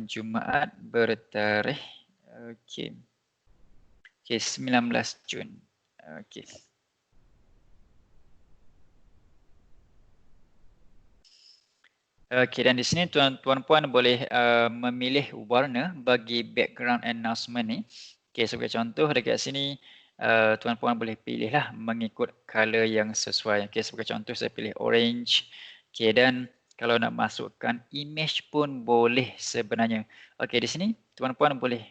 Jumaat bertarikh okay. Okay, 19 Jun. Okay. Okay, dan di sini tuan-puan boleh memilih warna bagi background announcement ni. Okay, sebagai contoh dekat sini tuan-puan boleh pilihlah mengikut color yang sesuai. Okay, sebagai contoh saya pilih orange. Okay, dan kalau nak masukkan image pun boleh sebenarnya. Okay, di sini tuan-puan boleh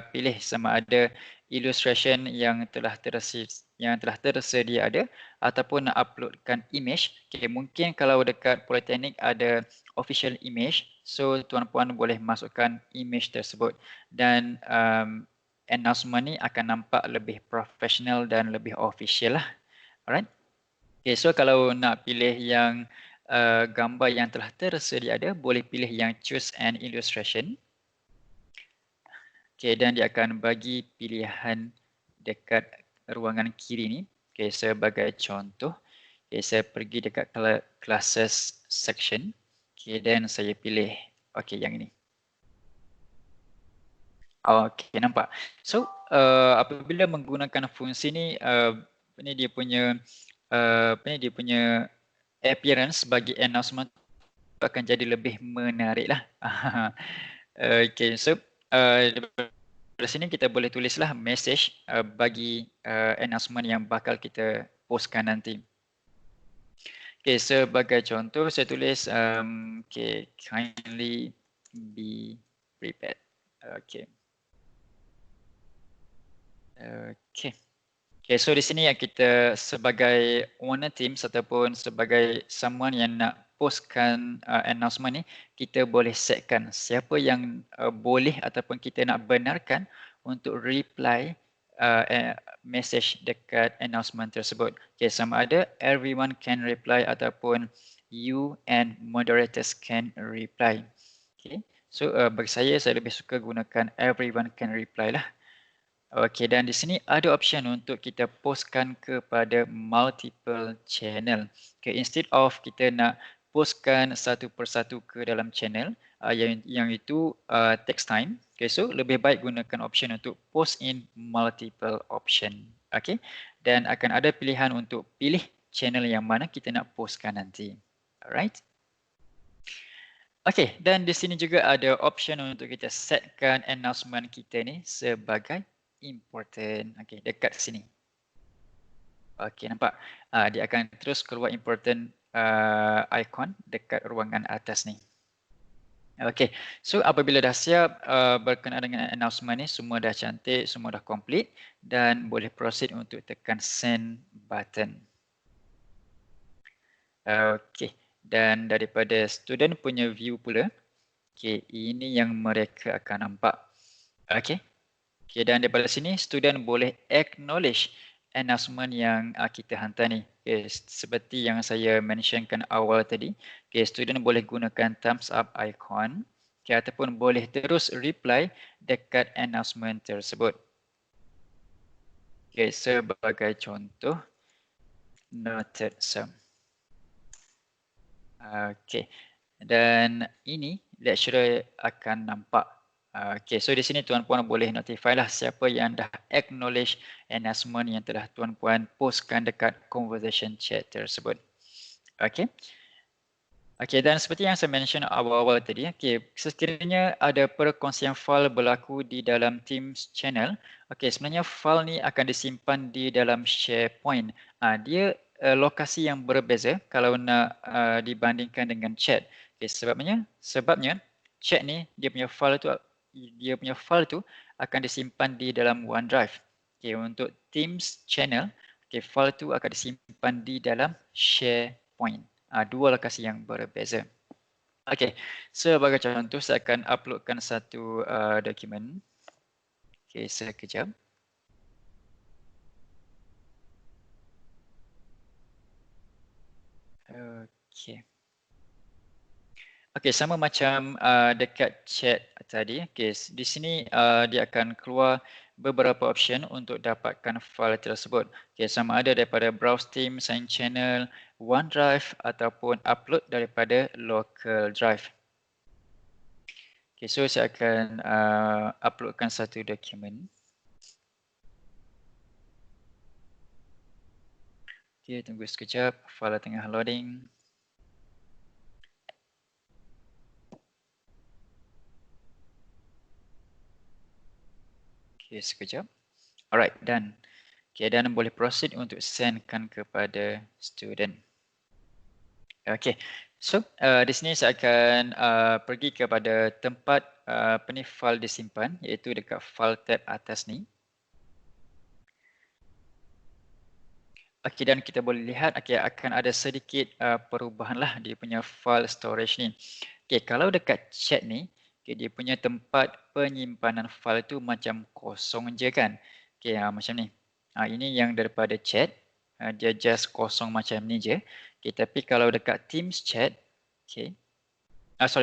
pilih sama ada illustration yang telah tersedia ada ataupun nak uploadkan image. Okay, mungkin kalau dekat Politeknik ada official image, so tuan-puan boleh masukkan image tersebut dan announcement ni akan nampak lebih professional dan lebih official lah. Alright. Okay, so kalau nak pilih yang gambar yang telah tersedia ada, boleh pilih yang choose an illustration. Okay, dan dia akan bagi pilihan dekat ruangan kiri ni. Okay, sebagai contoh, okay, saya pergi dekat classes section. Okay, dan saya pilih okay, yang ini. Okay, nampak. So, apabila menggunakan fungsi ni, ini dia punya appearance bagi announcement akan jadi lebih menarik lah. Okay, so dari sini kita boleh tulislah message bagi announcement yang bakal kita postkan nanti. Okay, sebagai contoh saya tulis okay, kindly be prepared. Okay. Okay. Okay, so di sini kita sebagai owner teams ataupun sebagai someone yang nak postkan announcement ni, kita boleh setkan siapa yang boleh ataupun kita nak benarkan untuk reply message dekat announcement tersebut. Okay, sama ada everyone can reply ataupun you and moderators can reply. Okay, so bagi saya lebih suka gunakan everyone can reply lah. Okey, dan di sini ada option untuk kita postkan kepada multiple channel. Okay, instead of kita nak postkan satu persatu ke dalam channel yang itu takes time. Okay, so lebih baik gunakan option untuk post in multiple option. Okay, dan akan ada pilihan untuk pilih channel yang mana kita nak postkan nanti. Alright. Okay, dan di sini juga ada option untuk kita setkan announcement kita ni sebagai important. Okay, dekat sini. Okay, nampak? Dia akan terus keluar important icon dekat ruangan atas ni. Okay, so apabila dah siap berkenaan dengan announcement ni, semua dah cantik, semua dah complete dan boleh proceed untuk tekan send button. Okay, dan daripada student punya view pula, okay, ini yang mereka akan nampak. Okay. Okay, dan daripada sini student boleh acknowledge announcement yang kita hantar ni. Okay, seperti yang saya mentionkan awal tadi, okay, student boleh gunakan thumbs up icon, okay, ataupun boleh terus reply dekat announcement tersebut. Okay, sebagai contoh, noted some. Okay, dan ini lecturer akan nampak. Okay, so di sini tuan-puan boleh notify lah siapa yang dah acknowledge announcement yang telah tuan-puan postkan dekat conversation chat tersebut. Okay. Okay, dan seperti yang saya mention awal-awal tadi, okay, sekiranya ada perkongsian file berlaku di dalam Teams channel, okay, sebenarnya file ni akan disimpan di dalam SharePoint. Dia lokasi yang berbeza kalau nak dibandingkan dengan chat. Okay, sebabnya chat ni dia punya file tu akan disimpan di dalam OneDrive. Okey, untuk Teams channel, okey, file tu akan disimpan di dalam SharePoint. Dua lokasi yang berbeza. Okey, sebagai contoh saya akan uploadkan satu dokumen. Okey, sekejap. Okey. Okey, sama macam dekat chat tadi. Okey, di sini dia akan keluar beberapa option untuk dapatkan file tersebut. Okey, sama ada daripada browse Teams and channel, OneDrive ataupun upload daripada local drive. Okey, so saya akan uploadkan satu dokumen. Okey, tunggu sekejap, file tengah loading. Okey, sekejap. Alright, done. Okey, dan boleh proceed untuk sendkan kepada student. Okey, so di sini saya akan pergi kepada tempat file disimpan, iaitu dekat file tab atas ni. Okey, dan kita boleh lihat akan ada sedikit perubahan lah dia punya file storage ni. Okey, kalau dekat chat ni, dia punya tempat penyimpanan file tu macam kosong je kan. Okey, macam ni. Ini yang daripada chat, dia just kosong macam ni je. Okey, tapi kalau dekat Teams chat, okey.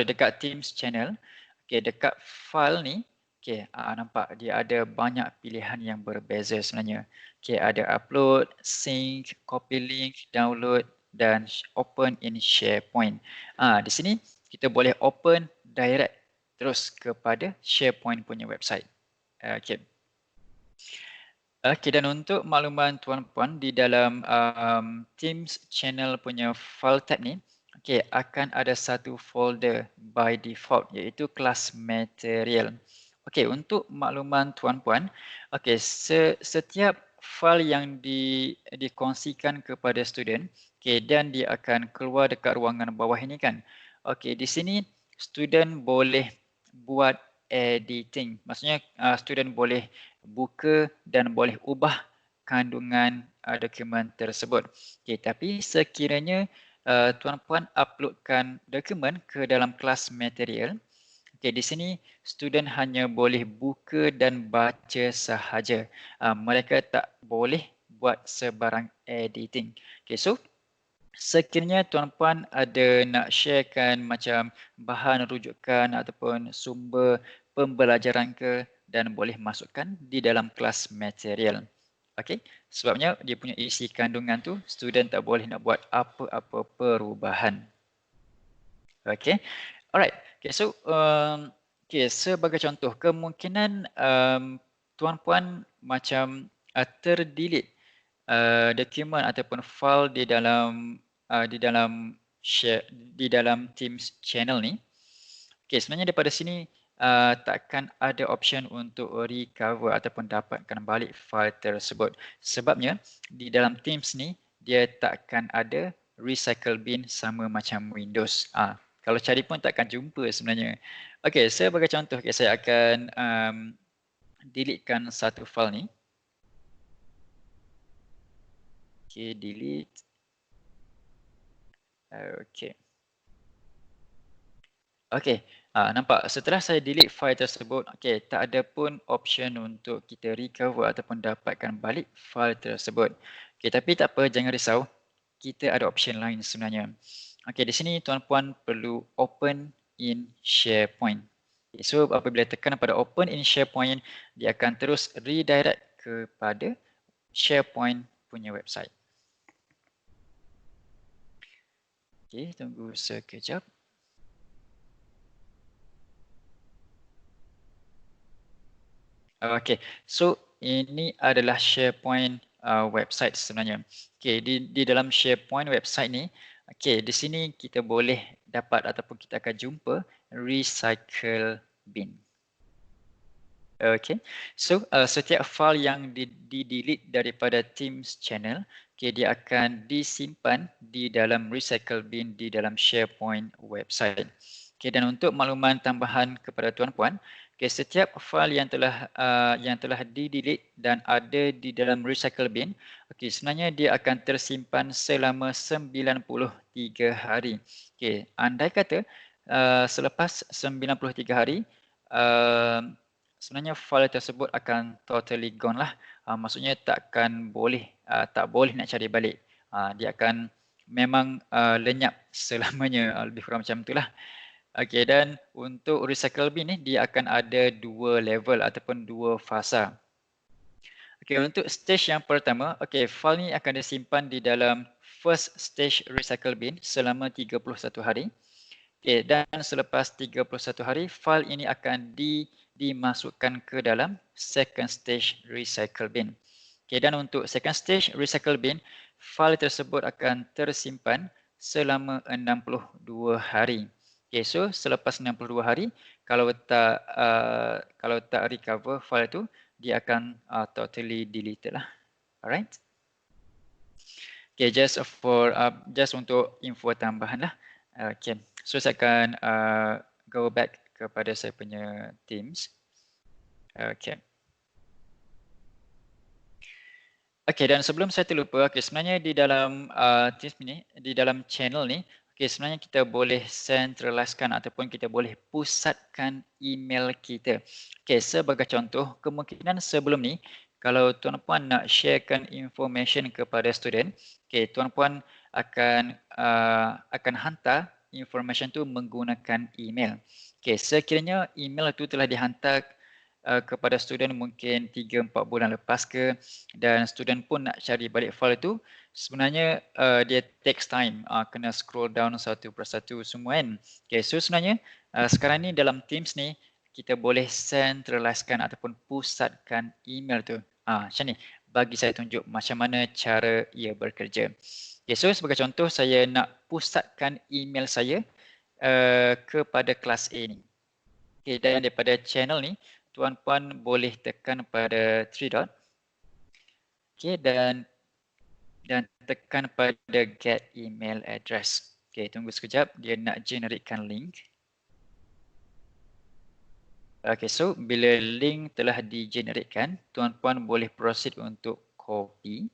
Dekat Teams channel, okey, dekat file ni, okey, nampak dia ada banyak pilihan yang berbeza sebenarnya. Okey, ada upload, sync, copy link, download dan open in SharePoint. Di sini kita boleh open direct terus kepada SharePoint punya website. Okey. Okey, dan untuk makluman tuan-puan di dalam Teams channel punya file tab ni, okey, akan ada satu folder by default iaitu kelas material. Okey, untuk makluman tuan-puan, okey, setiap file yang dikongsikan kepada student, okey, dan dia akan keluar dekat ruangan bawah ini kan. Okey, di sini student boleh buat editing. Maksudnya student boleh buka dan boleh ubah kandungan dokumen tersebut. Okay, tapi sekiranya tuan-puan uploadkan dokumen ke dalam kelas material, okay, di sini student hanya boleh buka dan baca sahaja. Mereka tak boleh buat sebarang editing. Okay, so sekiranya tuan-puan ada nak sharekan macam bahan rujukan ataupun sumber pembelajaran ke, dan boleh masukkan di dalam kelas material. Okey, sebabnya dia punya isi kandungan tu student tak boleh nak buat apa-apa perubahan. Okey. Alright. Okay, so sebagai contoh, kemungkinan tuan-puan macam terdelete dokumen ataupun file di dalam Teams channel ni. Okey, sebenarnya daripada sini takkan ada option untuk recover ataupun dapatkan balik file tersebut. Sebabnya di dalam Teams ni dia takkan ada recycle bin sama macam Windows. Kalau cari pun takkan jumpa sebenarnya. Okey, sebagai contoh, saya akan deletekan satu file ni. Okey, delete. Okey. Okey, nampak setelah saya delete file tersebut, okey, tak ada pun option untuk kita recover ataupun dapatkan balik file tersebut. Okey, tapi tak apa, jangan risau. Kita ada option lain sebenarnya. Okey, di sini tuan-puan perlu open in SharePoint. Okay, so apabila tekan pada open in SharePoint, dia akan terus redirect kepada SharePoint punya website. Okey, tunggu sekejap. Okay, so ini adalah SharePoint website sebenarnya. Okay, di dalam SharePoint website ni, okay, di sini kita boleh dapat ataupun kita akan jumpa recycle bin. Okay, so setiap file yang di-delete daripada Teams channel, okay, dia akan disimpan di dalam recycle bin di dalam SharePoint website. Okay, dan untuk makluman tambahan kepada tuan-puan, okay, setiap fail yang telah di-delete dan ada di dalam recycle bin, okay, sebenarnya dia akan tersimpan selama 93 hari. Okay, andai kata selepas 93 hari, sebenarnya fail tersebut akan totally gone lah. Maksudnya tak boleh nak cari balik. Dia akan memang lenyap selamanya, lebih kurang macam itulah. Okey, dan untuk recycle bin ni dia akan ada dua level ataupun dua fasa. Okey, untuk stage yang pertama, okey, file ni akan disimpan di dalam first stage recycle bin selama 31 hari. Okey, dan selepas 31 hari, file ini akan dimasukkan ke dalam second stage recycle bin. Okey, dan untuk second stage recycle bin, file tersebut akan tersimpan selama 62 hari. Okay, so selepas 62 hari, kalau tak recover file tu, dia akan totally deleted lah. Alright. Okay, just untuk info tambahan lah. Okay, so saya akan go back kepada saya punya Teams. Okay. Okay, dan sebelum saya terlupa, okay, sebenarnya di dalam Teams ni, di dalam channel ni, okay, sebenarnya kita boleh centralizekan ataupun kita boleh pusatkan email kita. Okay, sebagai contoh, kemungkinan sebelum ni, kalau tuan-puan nak sharekan information kepada student, okay, tuan-puan akan hantar information tu menggunakan email. Okay, sekiranya email tu telah dihantar kepada student mungkin 3-4 bulan lepas ke, dan student pun nak cari balik file tu, sebenarnya dia takes time, kena scroll down satu persatu semua kan. Okay, so sebenarnya sekarang ni dalam Teams ni kita boleh centralizekan ataupun pusatkan email tu. Macam ni, bagi saya tunjuk macam mana cara ia bekerja. Okay, so sebagai contoh, saya nak pusatkan email saya kepada kelas A ni. Okay, dan daripada channel ni, tuan-puan boleh tekan pada 3 dot. Okay, dan tekan pada get email address. Okay, tunggu sekejap, dia nak generatekan link. Okay, so bila link telah digeneratekan, tuan-puan boleh proceed untuk copy.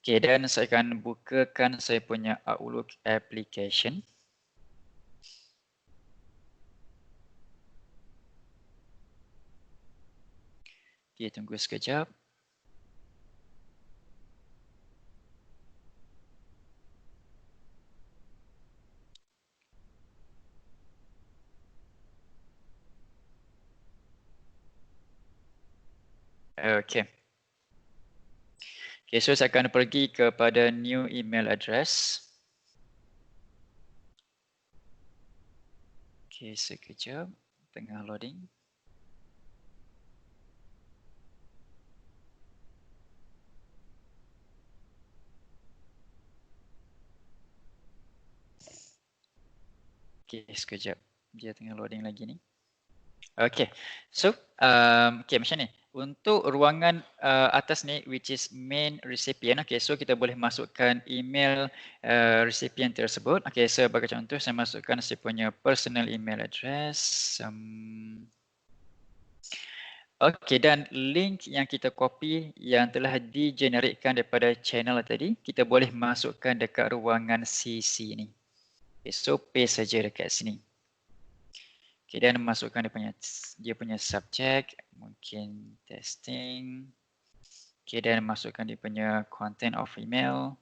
Okay, dan saya akan bukakan saya punya Outlook application. Okay, tunggu sekejap. Okay. Okay, so saya akan pergi kepada new email address. Okay, sekejap. Tengah loading. Okay, sekejap. Dia tengah loading lagi ni. Okay, so okay, macam ni. Untuk ruangan atas ni, which is main recipient, okay, so kita boleh masukkan email recipient tersebut. Okay, sebagai contoh, saya masukkan saya punya personal email address. Okay, dan link yang kita copy yang telah digeneratekan daripada channel tadi, kita boleh masukkan dekat ruangan CC ni. Okay, so paste saja dekat sini. Okay, dan masukkan dia punya subject, mungkin testing. Okay, dan masukkan dia punya content of email,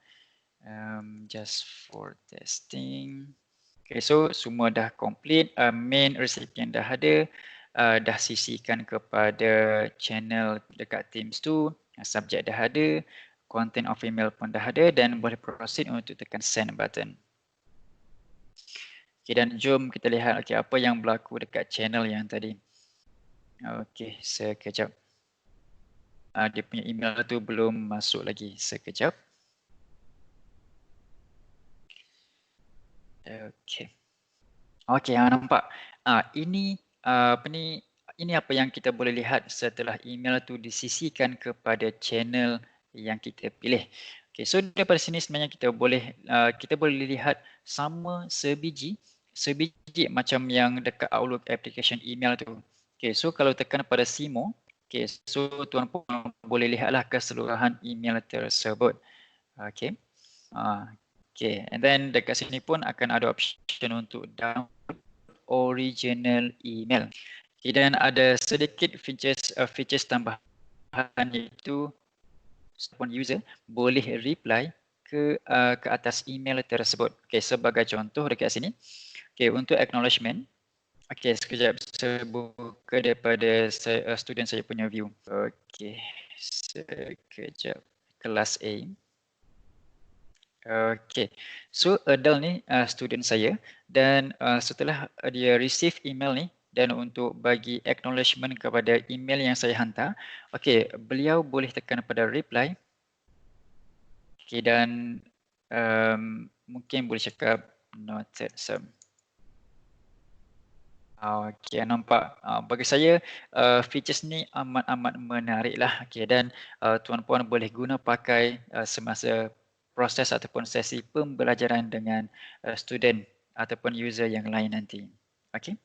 just for testing. Okay, so semua dah complete, main recipient dah ada, dah sisihkan kepada channel dekat Teams tu, subject dah ada, content of email pun dah ada, dan boleh proceed untuk tekan send button. Okay, dan jom kita lihat okay, apa yang berlaku dekat channel yang tadi. Okay, sekejap. Dia punya email tu belum masuk lagi. Sekejap. Okay. Okay, nampak. Ini apa yang kita boleh lihat setelah email tu disisihkan kepada channel yang kita pilih. Okay, so daripada sini sebenarnya kita boleh lihat sama sebiji sebiji macam yang dekat Outlook application email tu. Okay, so kalau tekan pada SIMO, okay, so tuan-puan boleh lihatlah keseluruhan email tersebut. Okay. Okay, and then dekat sini pun akan ada option untuk download original email. Okay, dan ada sedikit features tambahan iaitu user boleh reply ke atas email tersebut. Okay, sebagai contoh dekat sini. Okay, untuk acknowledgement. Okay, sekejap saya buka daripada student saya punya view. Okay, sekejap. Kelas A. Okay, so Adele ni student saya dan setelah dia receive email ni dan untuk bagi acknowledgement kepada email yang saya hantar, okay, beliau boleh tekan pada reply. Okay, dan mungkin boleh cakap noted some. Okay, nampak. Bagi saya features ni amat-amat menarik lah. Okay, dan tuan-puan boleh guna pakai semasa proses ataupun sesi pembelajaran dengan student ataupun user yang lain nanti. Okay.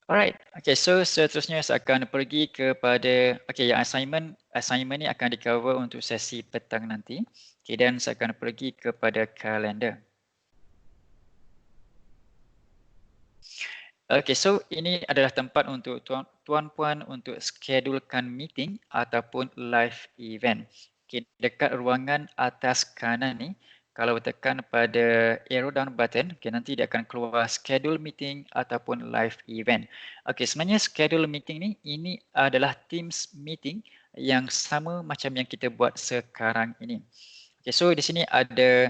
Alright, okay, so seterusnya saya akan pergi kepada, okay, yang assignment ni akan di-cover untuk sesi petang nanti. Okay, dan saya akan pergi kepada kalender. Okay, so ini adalah tempat untuk tuan-puan untuk schedulekan meeting ataupun live event. Okay, dekat ruangan atas kanan ni, kalau tekan pada arrow down button, okay, nanti dia akan keluar schedule meeting ataupun live event. Okay, sebenarnya schedule meeting ni, ini adalah Teams meeting yang sama macam yang kita buat sekarang ini. Okay, so di sini ada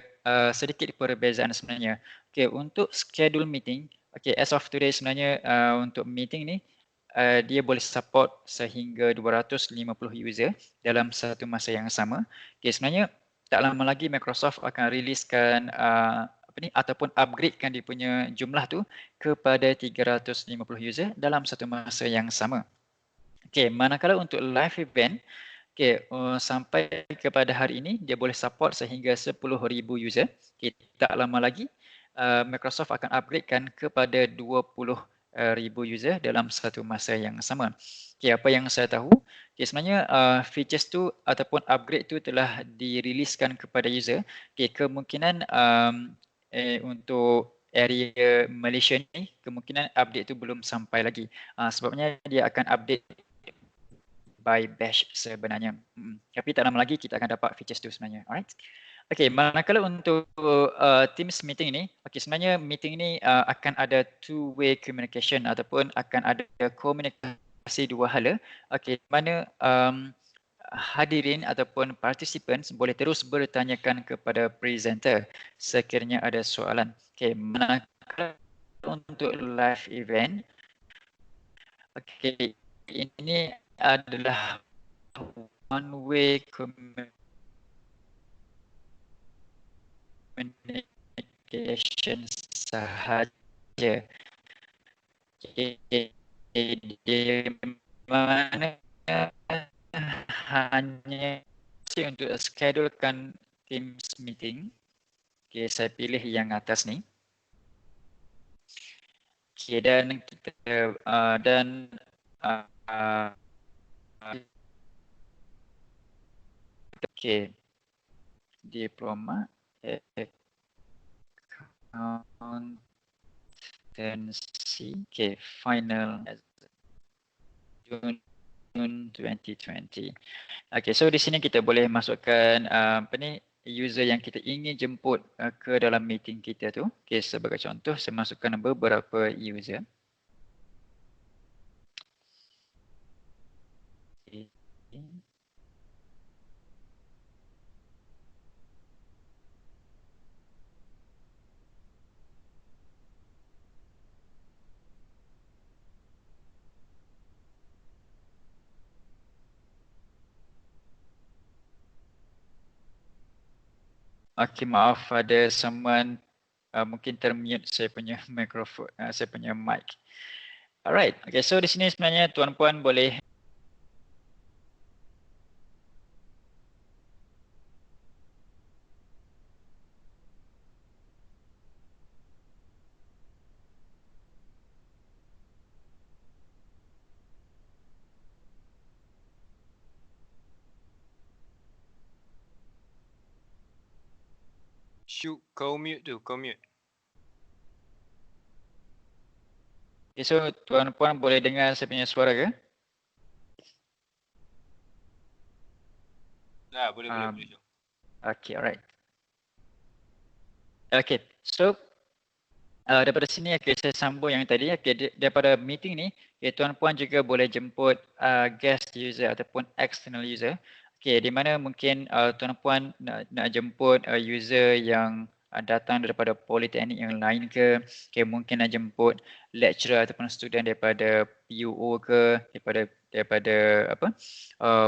sedikit perbezaan sebenarnya. Okay, untuk schedule meeting, okay, as of today sebenarnya untuk meeting ni, dia boleh support sehingga 250 user dalam satu masa yang sama. Okay, sebenarnya tak lama lagi Microsoft akan riliskan ataupun upgradekan dia punya jumlah tu kepada 350 user dalam satu masa yang sama. Okay, manakala untuk live event, okay, sampai kepada hari ini dia boleh support sehingga 10,000 user. Okay, tak lama lagi Microsoft akan upgradekan kepada 20,000 user dalam satu masa yang sama. Okay, apa yang saya tahu, okay, sebenarnya features tu ataupun upgrade tu telah diriliskan kepada user. Okay, kemungkinan untuk area Malaysia ni, kemungkinan update tu belum sampai lagi. Sebabnya dia akan update by batch sebenarnya. Tapi tak lama lagi kita akan dapat features tu sebenarnya. Alright. Okay, manakala untuk Teams meeting ni, okay, sebenarnya meeting ni akan ada two-way communication ataupun akan ada komunikasi dua hala. Okay, mana hadirin ataupun participants boleh terus bertanyakan kepada presenter sekiranya ada soalan. Okay, manakala untuk live event, okay, ini adalah one-way communication sahaja. Di mana hanya untuk schedulekan Teams meeting. Okay, saya pilih yang atas ni. Okay, dan kita okay, diploma accountancy, okay, final June 2020. Okay, so di sini kita boleh masukkan user yang kita ingin jemput ke dalam meeting kita tu. Okay, sebagai contoh saya masukkan beberapa user. Okay. Okay, maaf ada someone mungkin termute saya punya mikrofon, saya punya mic. Alright, okay, so di sini sebenarnya tuan-puan boleh Syuk, kau mute tu, kau mute. Okay, so tuan-puan boleh dengar saya punya suara ke? Nah, boleh. Syuk. Okay, alright. Okay, so daripada sini okay, saya sambung yang tadi. Okay, daripada meeting ni, okay, tuan-puan juga boleh jemput guest user ataupun external user. Okay, di mana mungkin tuan-puan nak jemput user yang datang daripada politeknik yang lain ke, okay, mungkin nak jemput lecturer ataupun student daripada PUO ke, daripada apa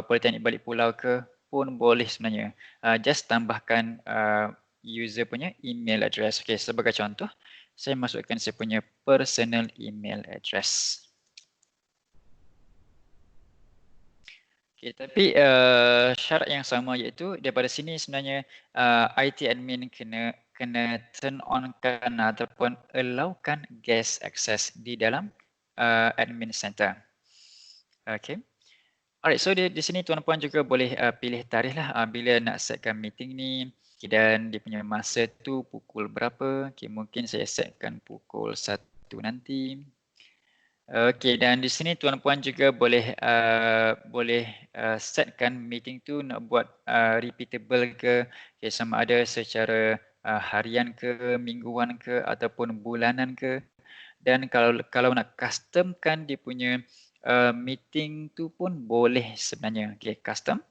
politeknik balik pulau ke pun boleh sebenarnya. Just tambahkan user punya email address. Okay, sebagai contoh, saya masukkan saya punya personal email address. Okay, tapi syarat yang sama iaitu daripada sini sebenarnya IT admin kena turn on kan ataupun allowkan guest access di dalam admin center. Okay. Alright, so di sini tuan-puan juga boleh pilih tarikh lah bila nak setkan meeting ni, dan dia punya masa tu pukul berapa. Okay, mungkin saya setkan pukul 1 nanti. Okey, dan di sini tuan-puan juga boleh setkan meeting tu nak buat repeatable ke, okay, sama ada secara harian ke, mingguan ke ataupun bulanan ke. Dan kalau nak customkan dia punya meeting tu pun boleh sebenarnya, okay, custom.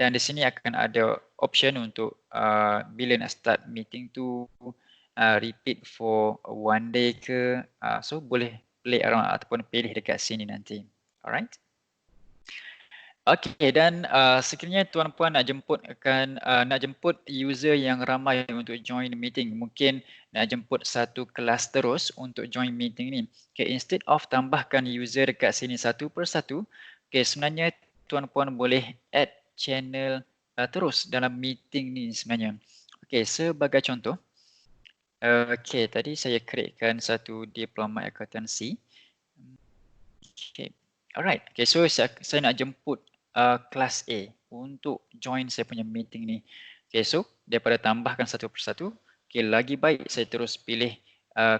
Dan di sini akan ada option untuk bila nak start meeting tu repeat for 1 day ke, so boleh play around ataupun pilih dekat sini nanti. Alright. Okey, dan sekiranya tuan-puan nak jemput user yang ramai untuk join meeting, mungkin nak jemput satu kelas terus untuk join meeting ni. Okay, instead of tambahkan user dekat sini satu persatu, okay, sebenarnya tuan-puan boleh add channel terus dalam meeting ni sebenarnya. Okay, sebagai contoh, okay, tadi saya createkan satu diploma accountancy. Okay. Alright. Okay, so saya nak jemput kelas A untuk join saya punya meeting ni. Okay, so daripada tambahkan satu persatu, okay, lagi baik saya terus pilih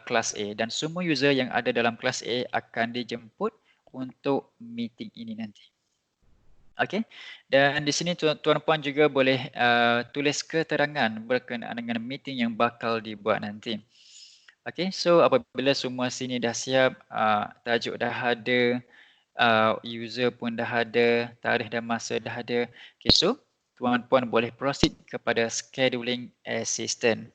kelas A dan semua user yang ada dalam kelas A akan dijemput untuk meeting ini nanti. Okay, dan di sini tuan-puan juga boleh tulis keterangan berkenaan dengan meeting yang bakal dibuat nanti. Okay, so apabila semua sini dah siap, tajuk dah ada, user pun dah ada, tarikh dan masa dah ada. Okay, so tuan-puan boleh proceed kepada scheduling assistant.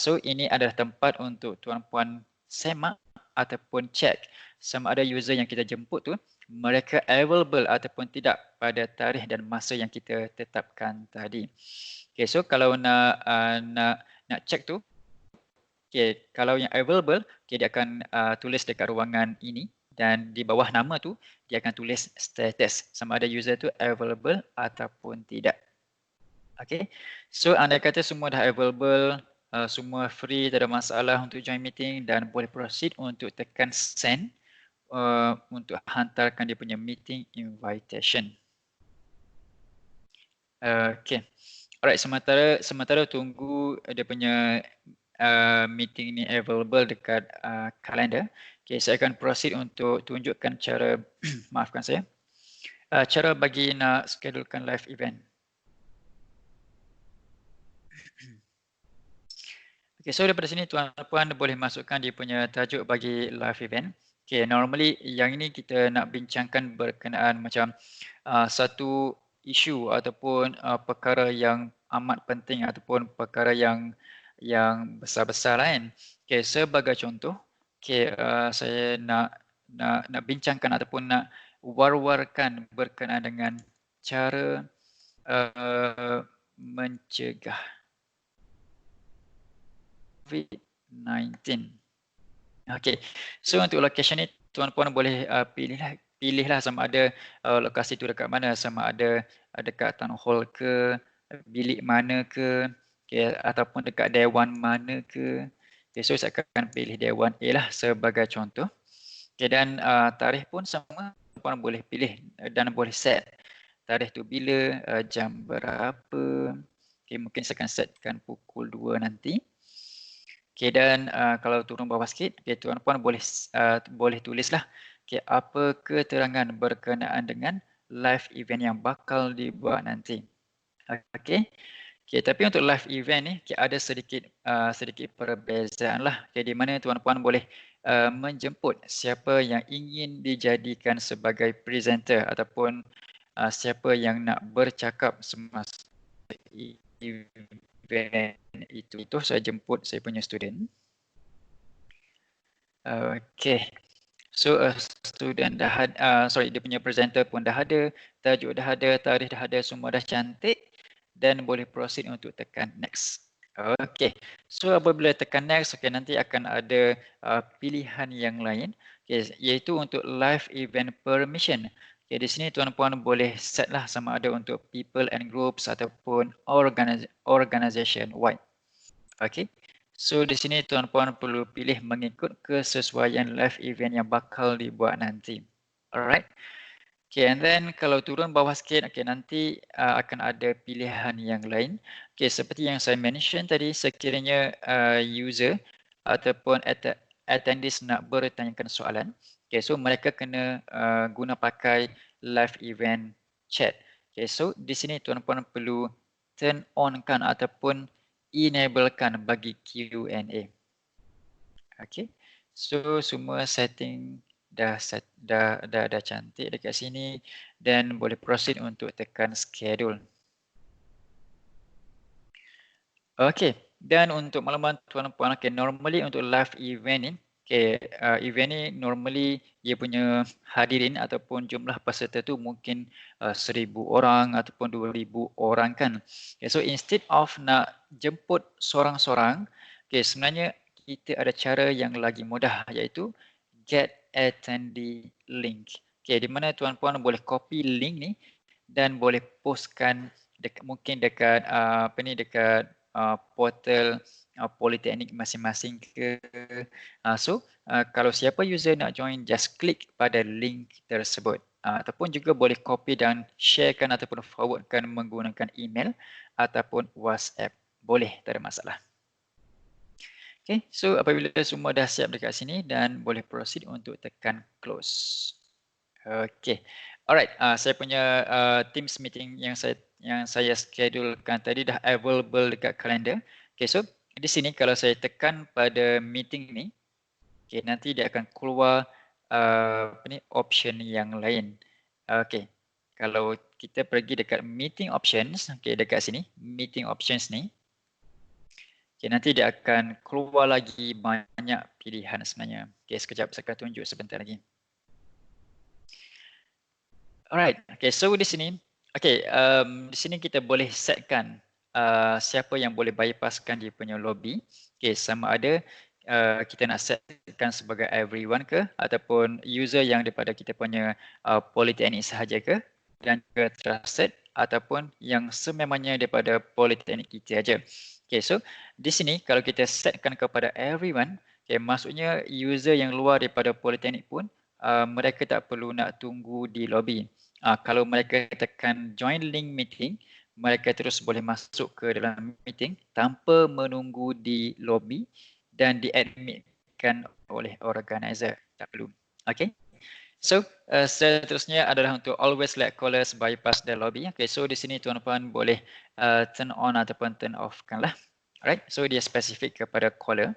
So ini adalah tempat untuk tuan-puan semak ataupun check sama ada user yang kita jemput tu mereka available ataupun tidak pada tarikh dan masa yang kita tetapkan tadi. Okay, so kalau nak check tu, okay, kalau yang available, okay, dia akan tulis dekat ruangan ini dan di bawah nama tu dia akan tulis status sama ada user tu available ataupun tidak. Okay, so andai kata semua dah available, semua free, tak ada masalah untuk join meeting dan boleh proceed untuk tekan send untuk hantarkan dia punya meeting invitation. Okay, alright, sementara tunggu dia punya meeting ni available dekat kalender. Okay, saya akan proceed untuk tunjukkan cara maafkan saya, cara bagi nak schedulekan live event. Okay, so daripada sini tuan-puan boleh masukkan dia punya tajuk bagi live event. Okay, normally yang ini kita nak bincangkan berkenaan macam satu isu ataupun perkara yang amat penting ataupun perkara yang besar-besar lah kan. Okay, sebagai contoh, okay, saya nak bincangkan ataupun nak war-warkan berkenaan dengan cara mencegah COVID-19. Okay, so untuk location ni tuan-puan boleh pilihlah sama ada lokasi tu dekat mana, sama ada dekat town hall ke, bilik mana ke, okay, ataupun dekat dewan mana ke. Okay, so saya akan pilih dewan A lah sebagai contoh. Okay, dan tarikh pun sama, tuan-puan boleh pilih dan boleh set tarikh tu bila, jam berapa. Okay, mungkin saya akan setkan pukul 2 nanti. Okay, dan kalau turun bawah sikit, okay, tuan-puan boleh tulislah okay, apa keterangan berkenaan dengan live event yang bakal dibuat nanti. Okay. Okay, tapi untuk live event ni ada sedikit perbezaan lah. Okay, di mana tuan-puan boleh menjemput siapa yang ingin dijadikan sebagai presenter ataupun siapa yang nak bercakap semasa event itu. Itu saya jemput saya punya student. Okay. So student dah ada, dia punya presenter pun dah ada, tajuk dah ada, tarikh dah ada, semua dah cantik dan boleh proceed untuk tekan next. Okay, so apabila tekan next, okay, nanti akan ada pilihan yang lain, okay, iaitu untuk live event permission. Okay, di sini tuan-puan boleh set lah sama ada untuk people and groups ataupun organization wide. Okay. So di sini tuan-puan perlu pilih mengikut kesesuaian live event yang bakal dibuat nanti. Alright. Okay, and then kalau turun bawah sikit, okay, nanti akan ada pilihan yang lain. Okay, seperti yang saya mention tadi, sekiranya user ataupun attendees nak bertanyakan soalan, okay, so mereka kena guna pakai live event chat. Okay, so di sini tuan-puan perlu turn on kan ataupun enablekan bagi Q&A. Okay, so semua setting dah cantik dekat sini dan boleh proceed untuk tekan schedule. Okay, dan untuk makluman tuan-puan, okay, normally untuk live event ni, okay, event ni normally dia punya hadirin ataupun jumlah peserta tu mungkin 1,000 orang ataupun 2,000 orang kan. Okay, so instead of nak jemput sorang-sorang, okay, sebenarnya kita ada cara yang lagi mudah iaitu get attendee link. Okay, di mana tuan-puan boleh copy link ni dan boleh postkan mungkin dekat dekat portal politeknik masing-masing ke. So kalau siapa user nak join, just klik pada link tersebut. Ataupun juga boleh copy dan sharekan ataupun forwardkan menggunakan email ataupun WhatsApp. Boleh, tak ada masalah. Okay, so apabila semua dah siap dekat sini dan boleh proceed untuk tekan close. Okay, alright. Saya punya Teams meeting yang saya schedulekan tadi dah available dekat kalender. Okay, so di sini kalau saya tekan pada meeting ni, okay, nanti dia akan keluar option yang lain. Okay, kalau kita pergi dekat meeting options, okay, dekat sini meeting options ni. Okay, nanti dia akan keluar lagi banyak pilihan sebenarnya. Okay, sekejap saya akan tunjuk sebentar lagi. Alright, okay, so di sini, okay, di sini kita boleh setkan siapa yang boleh bypasskan dia punya lobby. Okay, sama ada kita nak setkan sebagai everyone ke ataupun user yang daripada kita punya politeknik sahaja ke, dan ke trusted ataupun yang sememangnya daripada politeknik kita aja. Okay, so di sini kalau kita setkan kepada everyone, okay, maksudnya user yang luar daripada politeknik pun mereka tak perlu nak tunggu di lobby. Kalau mereka tekan join link meeting, mereka terus boleh masuk ke dalam meeting tanpa menunggu di lobby dan diadmitkan oleh organizer. Tak perlu. Okay. So, seterusnya adalah untuk always let callers bypass the lobby. Okay, so di sini tuan-puan boleh turn on ataupun turn off kan lah. Alright, so dia spesifik kepada caller.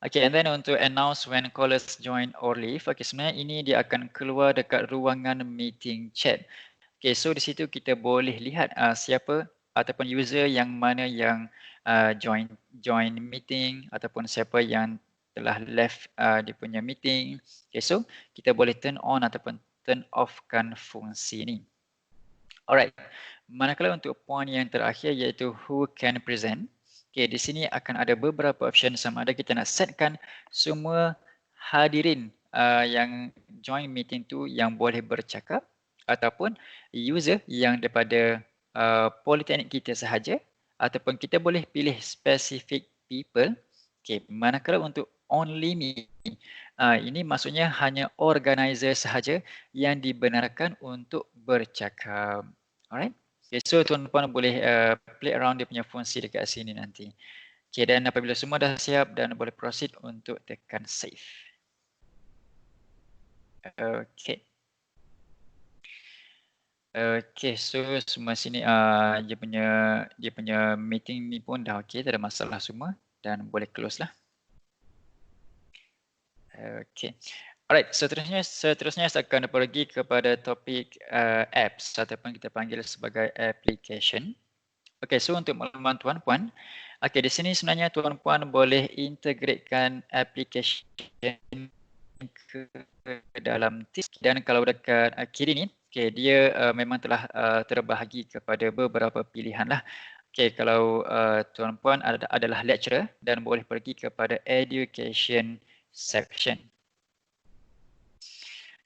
Okay, and then untuk announce when callers join or leave, okay, sebenarnya ini dia akan keluar dekat ruangan meeting chat. Okay, so di situ kita boleh lihat siapa ataupun user yang mana yang join meeting ataupun siapa yang telah left dia punya meeting. Okay, so kita boleh turn on ataupun turn off kan fungsi ini. Alright, manakala untuk point yang terakhir iaitu who can present. Okay, di sini akan ada beberapa option sama ada kita nak setkan semua hadirin yang join meeting tu yang boleh bercakap ataupun user yang daripada politeknik kita sahaja ataupun kita boleh pilih specific people. Okay, manakala untuk only me, ini maksudnya hanya organizer sahaja yang dibenarkan untuk bercakap. Alright. Okay, so tuan-puan boleh play around dia punya fungsi dekat sini nanti. Okay, dan apabila semua dah siap dan boleh proceed untuk tekan save. Okay. Okay, so semua sini dia punya meeting ni pun dah okay, tak ada masalah semua dan boleh close lah. Okay. Alright, seterusnya saya akan pergi kepada topik apps ataupun kita panggil sebagai application. Okay, so untuk makluman tuan-puan, okay, di sini sebenarnya tuan-puan boleh integratekan application ke dalam Teams dan kalau dekat kiri ni, okay, dia memang telah terbahagi kepada beberapa pilihan lah. Okay, kalau tuan-puan adalah lecturer dan boleh pergi kepada education section.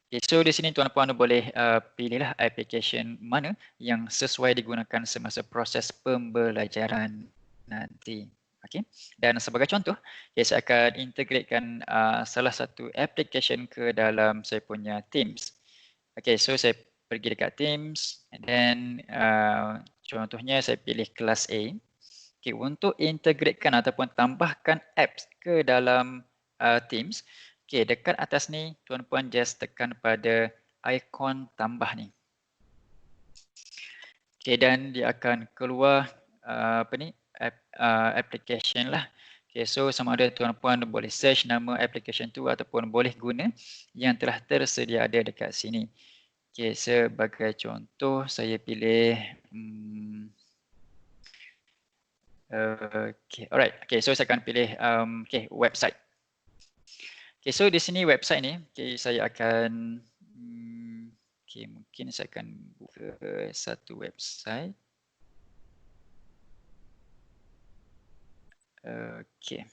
Okay, so di sini tuan-puan boleh pilihlah application mana yang sesuai digunakan semasa proses pembelajaran nanti. Okay. Dan sebagai contoh, okay, saya akan integratekan salah satu application ke dalam saya punya Teams. Okay, so saya pergi dekat Teams dan contohnya saya pilih kelas A. Okay, untuk integratekan ataupun tambahkan apps ke dalam Teams, okay, dekat atas ni tuan-puan just tekan pada ikon tambah ni. Okay, dan dia akan keluar application lah. Okay, so sama ada tuan-puan boleh search nama application tu ataupun boleh guna yang telah tersedia ada dekat sini. Okay, sebagai contoh saya pilih okay, alright. Okay, so saya akan pilih okay, website. Okay, so di sini website ni, okay, saya akan okay, mungkin saya akan buka satu website. Okay.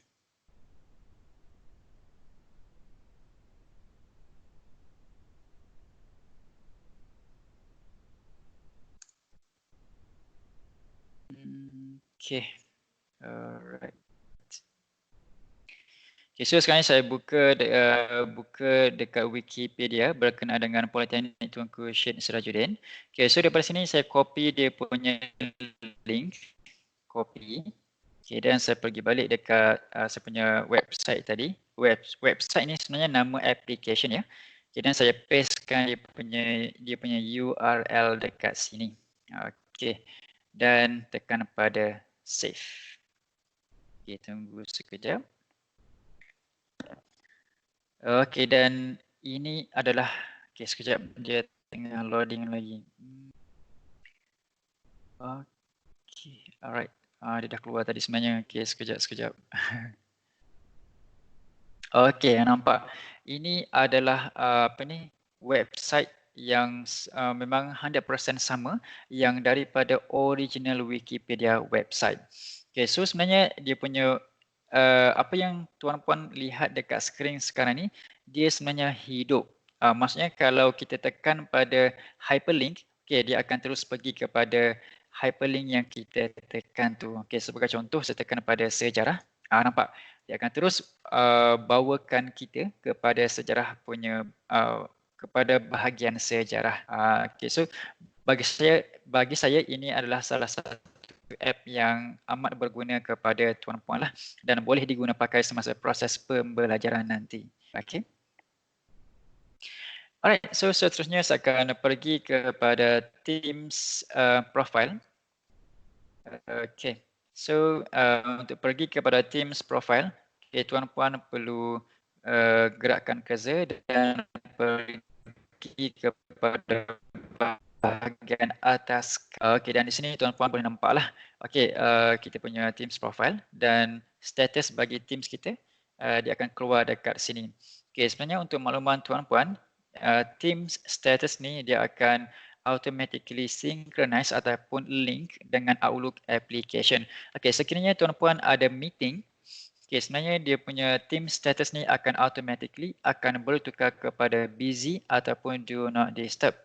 Okay. Alright. Okay, so sekarang saya buka dekat Wikipedia berkenaan dengan Politeknik Tunku Syed Sirajuddin. Okay, so daripada sini saya copy dia punya link, copy. Okay, dan saya pergi balik dekat saya punya website tadi. Website ni sebenarnya nama application ya. Okay, dan saya pastekan dia punya URL dekat sini. Okay, dan tekan pada save. Okay, tunggu sekejap. Okey, dan ini adalah, okey sekejap dia tengah loading lagi. Okey, alright. Dia dah keluar tadi sebenarnya. Okey, sekejap. Okey, nampak. Ini adalah website yang memang 100% sama yang daripada original Wikipedia website. Okey, so sebenarnya dia punya apa yang tuan-puan lihat dekat skrin sekarang ni, dia sebenarnya hidup. Maksudnya kalau kita tekan pada hyperlink, okay, dia akan terus pergi kepada hyperlink yang kita tekan tu. Okay, sebagai contoh, saya tekan pada sejarah. Nampak? Dia akan terus bawakan kita kepada sejarah punya, kepada bahagian sejarah. Okay, so bagi saya ini adalah salah satu app yang amat berguna kepada tuan-puan lah dan boleh diguna pakai semasa proses pembelajaran nanti. Okay. Alright, so seterusnya saya akan pergi kepada Teams profile. Okay, so untuk pergi kepada Teams profile, okay, tuan-puan perlu gerakkan cursor dan pergi kepada bahagian atas. Okey, dan di sini tuan-puan boleh nampaklah. Okey, kita punya Teams profile dan status bagi Teams kita dia akan keluar dekat sini. Okey, sebenarnya untuk makluman tuan-puan, Teams status ni dia akan automatically synchronize ataupun link dengan Outlook application. Okey, sekiranya tuan-puan ada meeting, okay, sebenarnya dia punya Teams status ni akan automatically bertukar kepada busy ataupun do not disturb.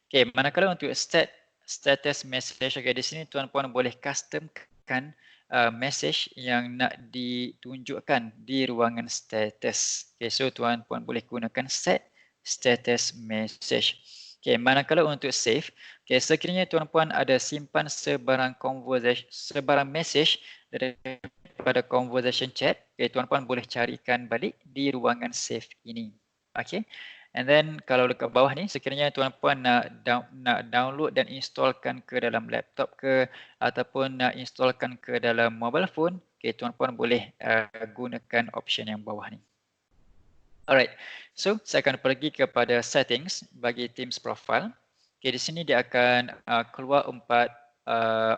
Okay, manakala untuk status message, okay, di sini tuan-puan boleh customkan message yang nak ditunjukkan di ruangan status. Okay, so tuan-puan boleh gunakan set status message. Okay, manakala untuk save, okay, sekiranya tuan-puan ada simpan sebarang conversation, sebarang message daripada daripada conversation chat, okay, tuan-puan boleh carikan balik di ruangan save ini. Okay. And then kalau dekat bawah ni, sekiranya tuan-puan nak download dan installkan ke dalam laptop ke ataupun nak installkan ke dalam mobile phone, okay, tuan-puan boleh gunakan option yang bawah ni. Alright, so saya akan pergi kepada settings bagi Teams profile. Okay, di sini dia akan keluar 4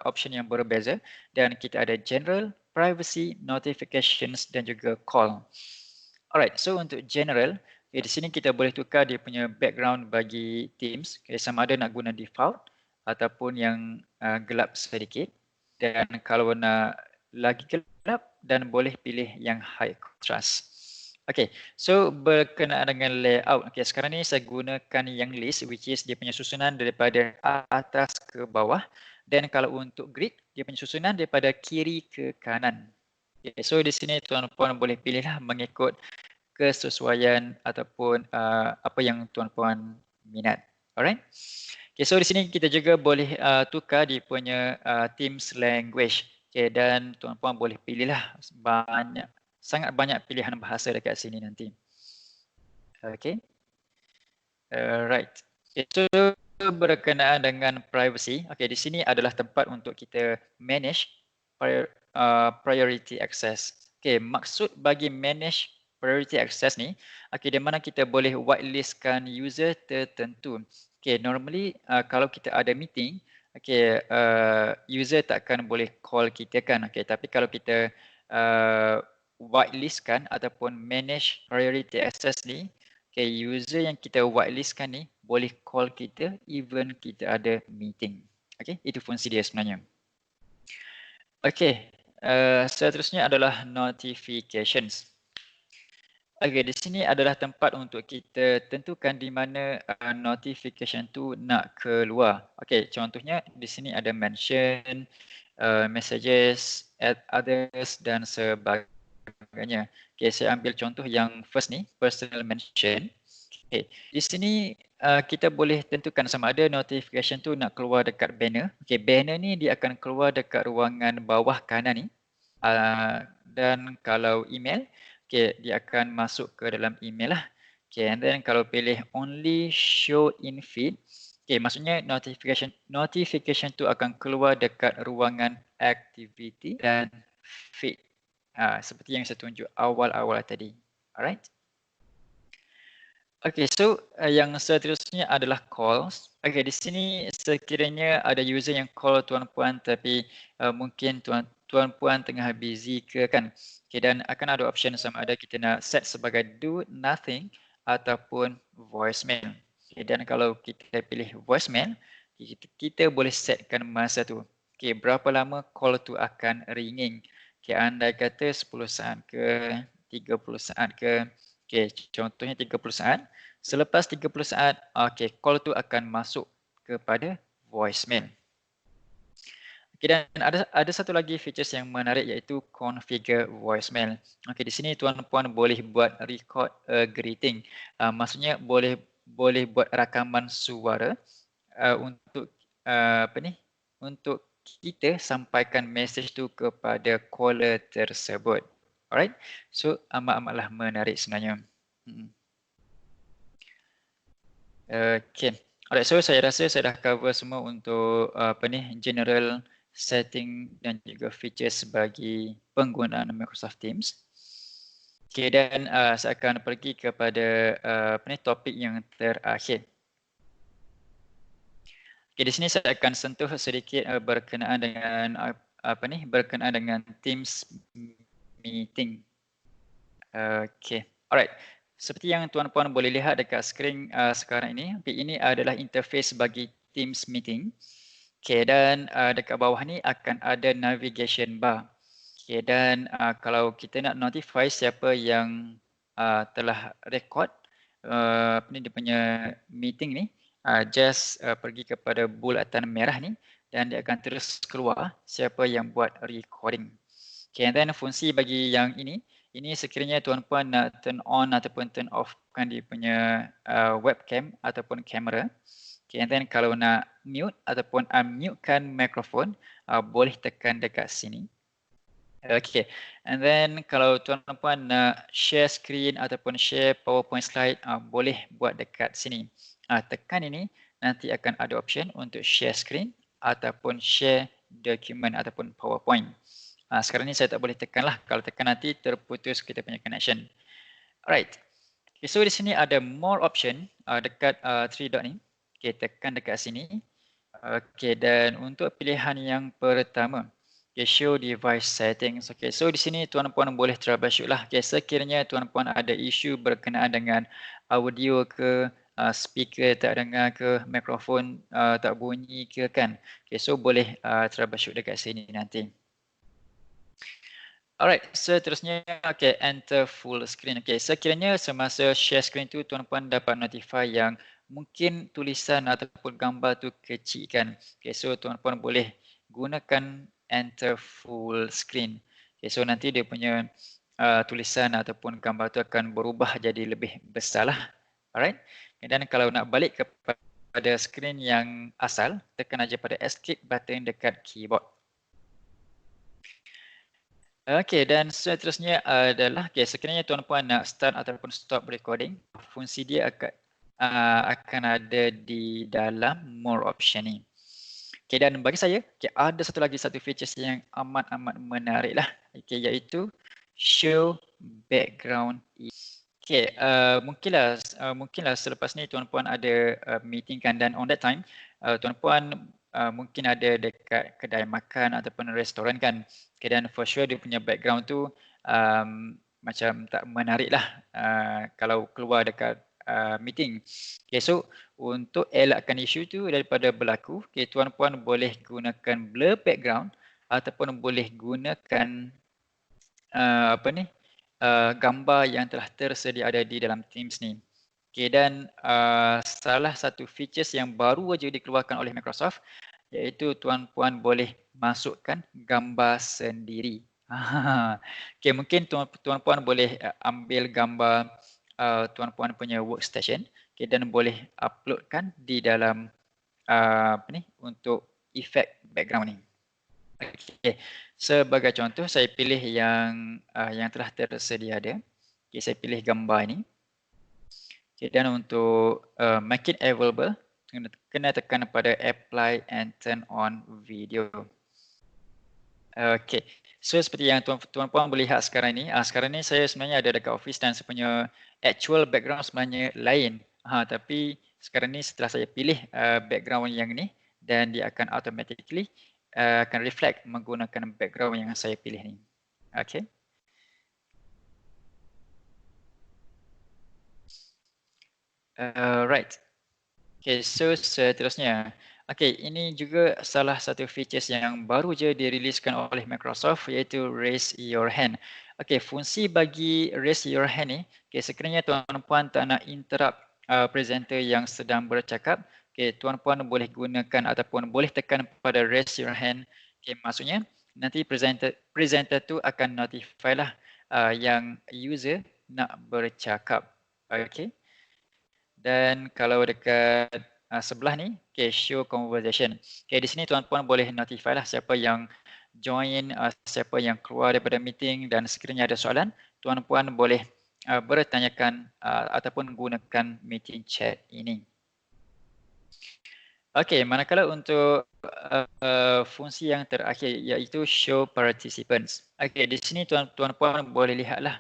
option yang berbeza dan kita ada general, privacy, notifications dan juga call. Alright, so untuk general, okay, di sini kita boleh tukar dia punya background bagi Teams, okay, sama ada nak guna default ataupun yang gelap sedikit. Dan kalau nak lagi gelap dan boleh pilih yang high contrast. Okay, so berkenaan dengan layout, okay, sekarang ni saya gunakan yang list which is dia punya susunan daripada atas ke bawah. Dan kalau untuk grid, dia punya susunan daripada kiri ke kanan. Okay, so di sini tuan-puan boleh pilihlah mengikut kesesuaian ataupun apa yang tuan-puan minat. Alright. Okay, so di sini kita juga boleh tukar dia punya Teams language. Okay, dan tuan-puan boleh pilihlah sangat banyak pilihan bahasa dekat sini nanti. Okay. Alright. Okay, so berkenaan dengan privacy, okay, di sini adalah tempat untuk kita manage priority access. Okay, maksud bagi manage priority access ni, okay, di mana kita boleh whitelistkan user tertentu. Okay, normally kalau kita ada meeting, okay, user takkan boleh call kita kan, okay, tapi kalau kita whitelistkan ataupun manage priority access ni, okay, user yang kita whitelistkan ni boleh call kita even kita ada meeting. Okay, itu fungsi dia sebenarnya. Okay, seterusnya adalah notifications. Okay, di sini adalah tempat untuk kita tentukan di mana notification tu nak keluar. Okay, contohnya di sini ada mention, messages, add others dan sebagainya. Okay, saya ambil contoh yang first ni, personal mention. Okay, di sini kita boleh tentukan sama ada notification tu nak keluar dekat banner. Okay, banner ni dia akan keluar dekat ruangan bawah kanan ni. Dan kalau email, okay, dia akan masuk ke dalam email lah. Okay, and then kalau pilih only show in feed, okay, maksudnya notification tu akan keluar dekat ruangan activity dan feed. Seperti yang saya tunjuk awal-awal tadi. Alright. Okay, so yang seterusnya adalah calls. Okay, di sini sekiranya ada user yang call tuan-puan tapi mungkin tuan-puan tengah busy ke kan. Okay, dan akan ada option sama ada kita nak set sebagai do nothing ataupun voicemail. Okay, dan kalau kita pilih voicemail, kita boleh setkan masa tu. Okay, berapa lama call tu akan ringing. Okay, andai kata 10 saat ke, 30 saat ke. Okay, contohnya 30 saat. Selepas 30 saat, okay, call tu akan masuk kepada voicemail. Okay, dan ada satu lagi features yang menarik iaitu configure voicemail. Okay, di sini tuan-puan boleh buat record a greeting. Maksudnya boleh buat rakaman suara untuk untuk kita sampaikan message tu kepada caller tersebut. Alright, so amat-amatlah menarik sebenarnya. Okay, alright, so saya rasa saya dah cover semua untuk general setting dan juga features bagi penggunaan Microsoft Teams. Okay, dan saya akan pergi kepada topik yang terakhir. Okay, di sini saya akan sentuh sedikit berkenaan dengan berkenaan dengan Teams meeting. Okay, alright. Seperti yang tuan-puan boleh lihat dekat skrin sekarang ini adalah interface bagi Teams meeting. Okay, dan dekat bawah ni akan ada navigation bar. Okay, dan kalau kita nak notify siapa yang telah record dia punya meeting ni, just pergi kepada bulatan merah ni dan dia akan terus keluar siapa yang buat recording. Okay, and then fungsi bagi yang ini sekiranya tuan-puan nak turn on ataupun turn off kan dia punya webcam ataupun kamera. Okay, and then kalau nak mute ataupun unmute kan mikrofon, boleh tekan dekat sini. Okay, and then kalau tuan-puan nak share screen ataupun share PowerPoint slide, boleh buat dekat sini. Tekan ini, nanti akan ada option untuk share screen ataupun share document ataupun PowerPoint. Sekarang ni saya tak boleh tekan lah, kalau tekan nanti terputus kita punya connection. Alright, okay, so di sini ada more option dekat 3 dot ni. Okay, tekan dekat sini. Okay, dan untuk pilihan yang pertama, okay, show device settings. Okay, so di sini tuan-puan boleh troubleshoot lah. Okay, sekiranya tuan-puan ada isu berkenaan dengan audio ke, speaker tak dengar ke, mikrofon tak bunyi ke kan. Okay, so boleh troubleshoot dekat sini nanti. Alright, seterusnya, okay, enter full screen. Okay, sekiranya semasa share screen tu tuan-puan dapat notify yang mungkin tulisan ataupun gambar tu kecil kan. Okay, so tuan-puan boleh gunakan enter full screen. Okay, so nanti dia punya tulisan ataupun gambar tu akan berubah jadi lebih besar lah. Alright, dan kalau nak balik kepada screen yang asal, tekan aja pada escape button dekat keyboard. Okey, dan seterusnya adalah sekiranya tuan-puan nak start ataupun stop recording, fungsi dia akan ada di dalam more option ni. Okey, dan bagi saya, ada satu features yang amat menarik lah, iaitu show background. Okey, mungkinlah selepas ni tuan-puan ada meeting kan, dan on that time tuan-puan mungkin ada dekat kedai makan ataupun restoran kan. Okay, dan for sure dia punya background tu macam tak menarik lah kalau keluar dekat meeting. Okay, so untuk elakkan isu tu daripada berlaku, okay, tuan-puan boleh gunakan blur background ataupun boleh gunakan gambar yang telah tersedia ada di dalam Teams ni. Okay, dan salah satu features yang baru saja dikeluarkan oleh Microsoft iaitu tuan-puan boleh masukkan gambar sendiri. Okay, mungkin tuan-puan boleh ambil gambar tuan-puan punya workstation, okay, dan boleh uploadkan di dalam untuk efek background ni. Okay. Sebagai contoh, saya pilih yang telah tersedia ada. Okay, saya pilih gambar ini. Okay, dan untuk make it available, kena tekan pada apply and turn on video. Okay, so seperti yang tuan-puan boleh lihat sekarang ni, saya sebenarnya ada dekat office dan saya punya actual background sebenarnya lain. Tapi sekarang ni setelah saya pilih background yang ni, dan dia akan automatically akan reflect menggunakan background yang saya pilih ni. Okay. Right. Okay, so seterusnya. Okay, ini juga salah satu features yang baru je diriliskan oleh Microsoft iaitu Raise Your Hand. Okay, fungsi bagi Raise Your Hand ni, okay, sekiranya tuan-puan tak nak interrupt presenter yang sedang bercakap, okay, tuan-puan boleh gunakan ataupun boleh tekan pada Raise Your Hand. Okay, maksudnya nanti presenter tu akan notify lah yang user nak bercakap. Okay. Dan kalau dekat sebelah ni, okay, show conversation. Okay, di sini tuan-puan boleh notify lah siapa yang join, siapa yang keluar daripada meeting, dan sekiranya ada soalan, tuan-puan boleh bertanyakan ataupun gunakan meeting chat ini. Okay, manakala untuk fungsi yang terakhir iaitu show participants. Okay, di sini tuan-puan boleh lihatlah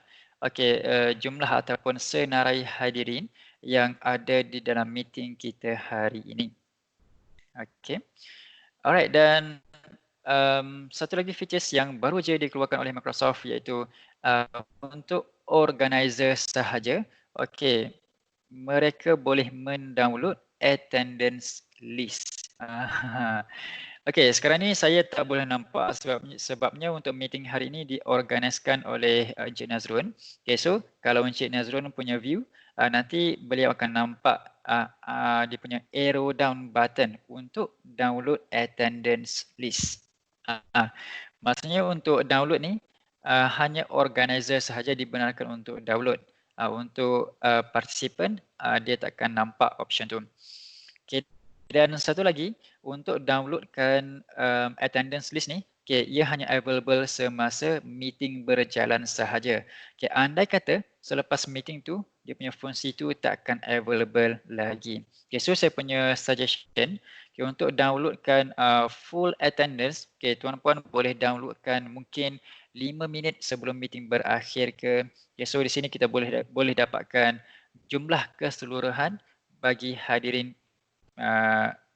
jumlah ataupun senarai hadirin yang ada di dalam meeting kita hari ini. Okay. Alright, dan satu lagi features yang baru je dikeluarkan oleh Microsoft iaitu untuk organizer sahaja. Okay, mereka boleh mendownload attendance list. Okay, sekarang ni saya tak boleh nampak sebabnya untuk meeting hari ini diorganiskan oleh Encik Nazrun. Okay, so kalau Encik Nazrun punya view, nanti beliau akan nampak dia punya arrow down button untuk download attendance list. Maksudnya untuk download ni, hanya organizer sahaja dibenarkan untuk download. Untuk participant, dia takkan nampak option tu. Okay. Dan satu lagi, untuk downloadkan attendance list ni, Okay, ia hanya available semasa meeting berjalan sahaja. Okay, andai kata selepas meeting tu, dia punya fungsi tu tak akan available lagi. Okay, so saya punya suggestion, okay, untuk downloadkan full attendance, okay, tuan-puan boleh downloadkan mungkin 5 minit sebelum meeting berakhir ke. Okay, so di sini kita boleh dapatkan jumlah keseluruhan bagi hadirin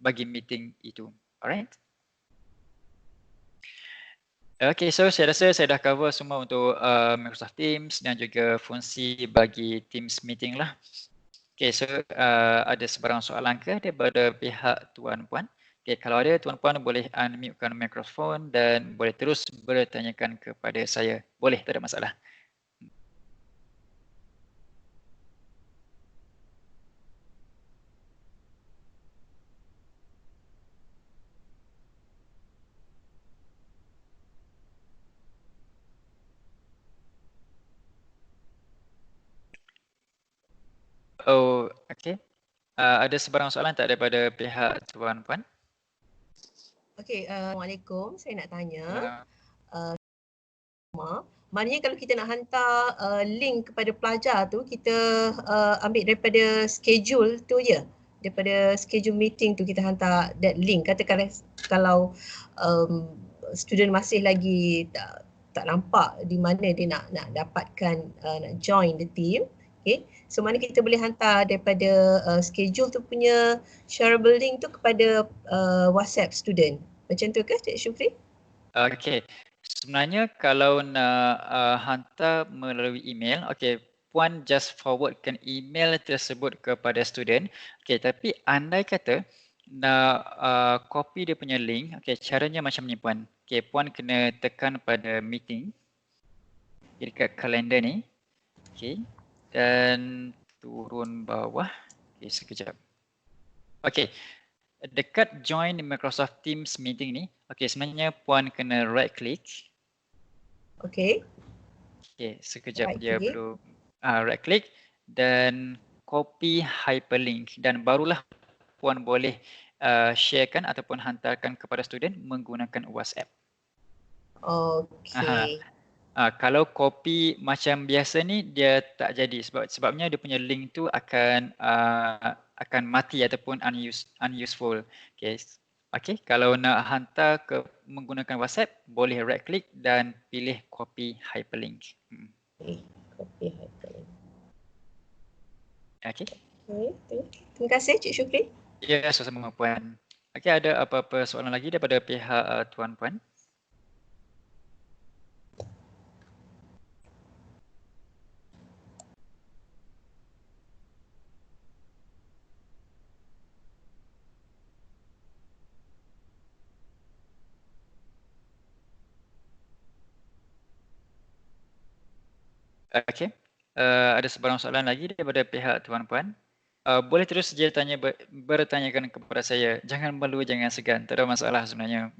bagi meeting itu. Alright? Okay, so saya rasa saya dah cover semua untuk Microsoft Teams dan juga fungsi bagi Teams meeting lah. Okay, so ada sebarang soalan ke daripada pihak tuan-puan? Okay, kalau ada, tuan-puan boleh unmute-kan mikrofon dan boleh terus bertanyakan kepada saya. Boleh, tak ada masalah. Oh, okay. Ada sebarang soalan tak daripada pihak tuan-puan? Okey, Assalamualaikum. Saya nak tanya, Uh, maknanya kalau kita nak hantar link kepada pelajar tu, kita ambil daripada schedule tu je? Daripada schedule meeting tu kita hantar that link. Katakan kalau student masih lagi tak nampak di mana dia nak dapatkan, nak join the team. Okay. So mana kita boleh hantar daripada schedule tu punya shareable link tu kepada WhatsApp student. Macam tu ke Cik Syukri? Okay, sebenarnya kalau nak hantar melalui email, okay, puan just forwardkan email tersebut kepada student. Okay, tapi andai kata nak copy dia punya link, okay, caranya macam ni puan. Okay, puan kena tekan pada meeting dekat kalender ni, okay, dan turun bawah. Okay, sekejap. Okay, dekat join Microsoft Teams meeting ni, okay, sebenarnya puan kena right click. Okay. Okay, sekejap Right dia click. perlu right click dan copy hyperlink dan barulah puan boleh sharekan ataupun hantarkan kepada student menggunakan WhatsApp. Okay. Kalau copy macam biasa ni dia tak jadi sebabnya dia punya link tu akan mati ataupun unuseful. Okay. Okay, kalau nak hantar menggunakan WhatsApp boleh right click dan pilih copy hyperlink. Okay. Copy hyperlink. Okay. Okay. Terima kasih Cik Syukri. Ya, sama-sama puan. Okay, ada apa-apa soalan lagi daripada pihak tuan-puan? Okay. Ada sebarang soalan lagi daripada pihak tuan-puan? Boleh terus saja bertanyakan kepada saya. Jangan malu, jangan segan. Tak ada masalah sebenarnya.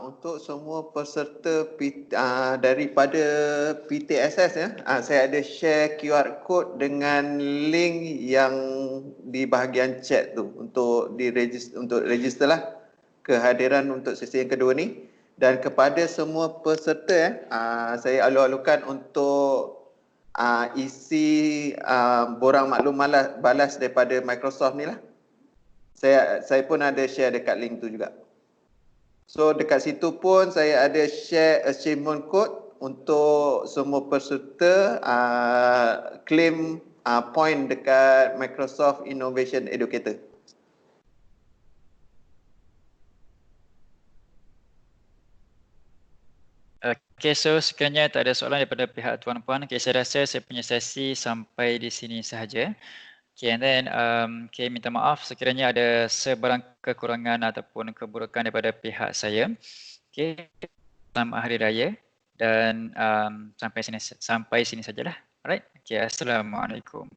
Untuk semua peserta daripada PTSS ya, saya ada share QR code dengan link yang di bahagian chat tu untuk register lah kehadiran untuk sesi yang kedua ni. Dan kepada semua peserta saya alu-alukan untuk isi borang maklum balas daripada Microsoft ni lah. Saya pun ada share dekat link tu juga. So dekat situ pun saya ada share achievement code untuk semua peserta claim point dekat Microsoft Innovation Educator. Okay, so sekiranya tak ada soalan daripada pihak tuan-puan, okay, saya rasa saya punya sesi sampai di sini sahaja. Okay, and then okay, minta maaf sekiranya ada sebarang kekurangan ataupun keburukan daripada pihak saya. Okay, selamat Hari Raya dan sampai sini sajalah. Alright, okay, Assalamualaikum.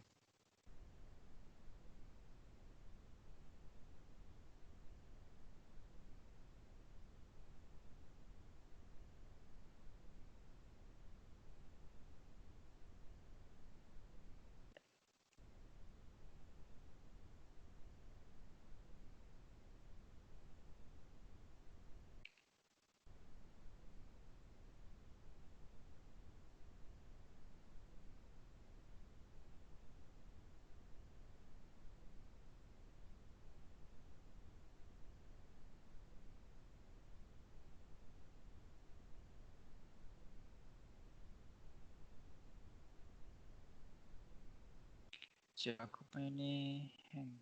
Sekejap aku punya ni hang.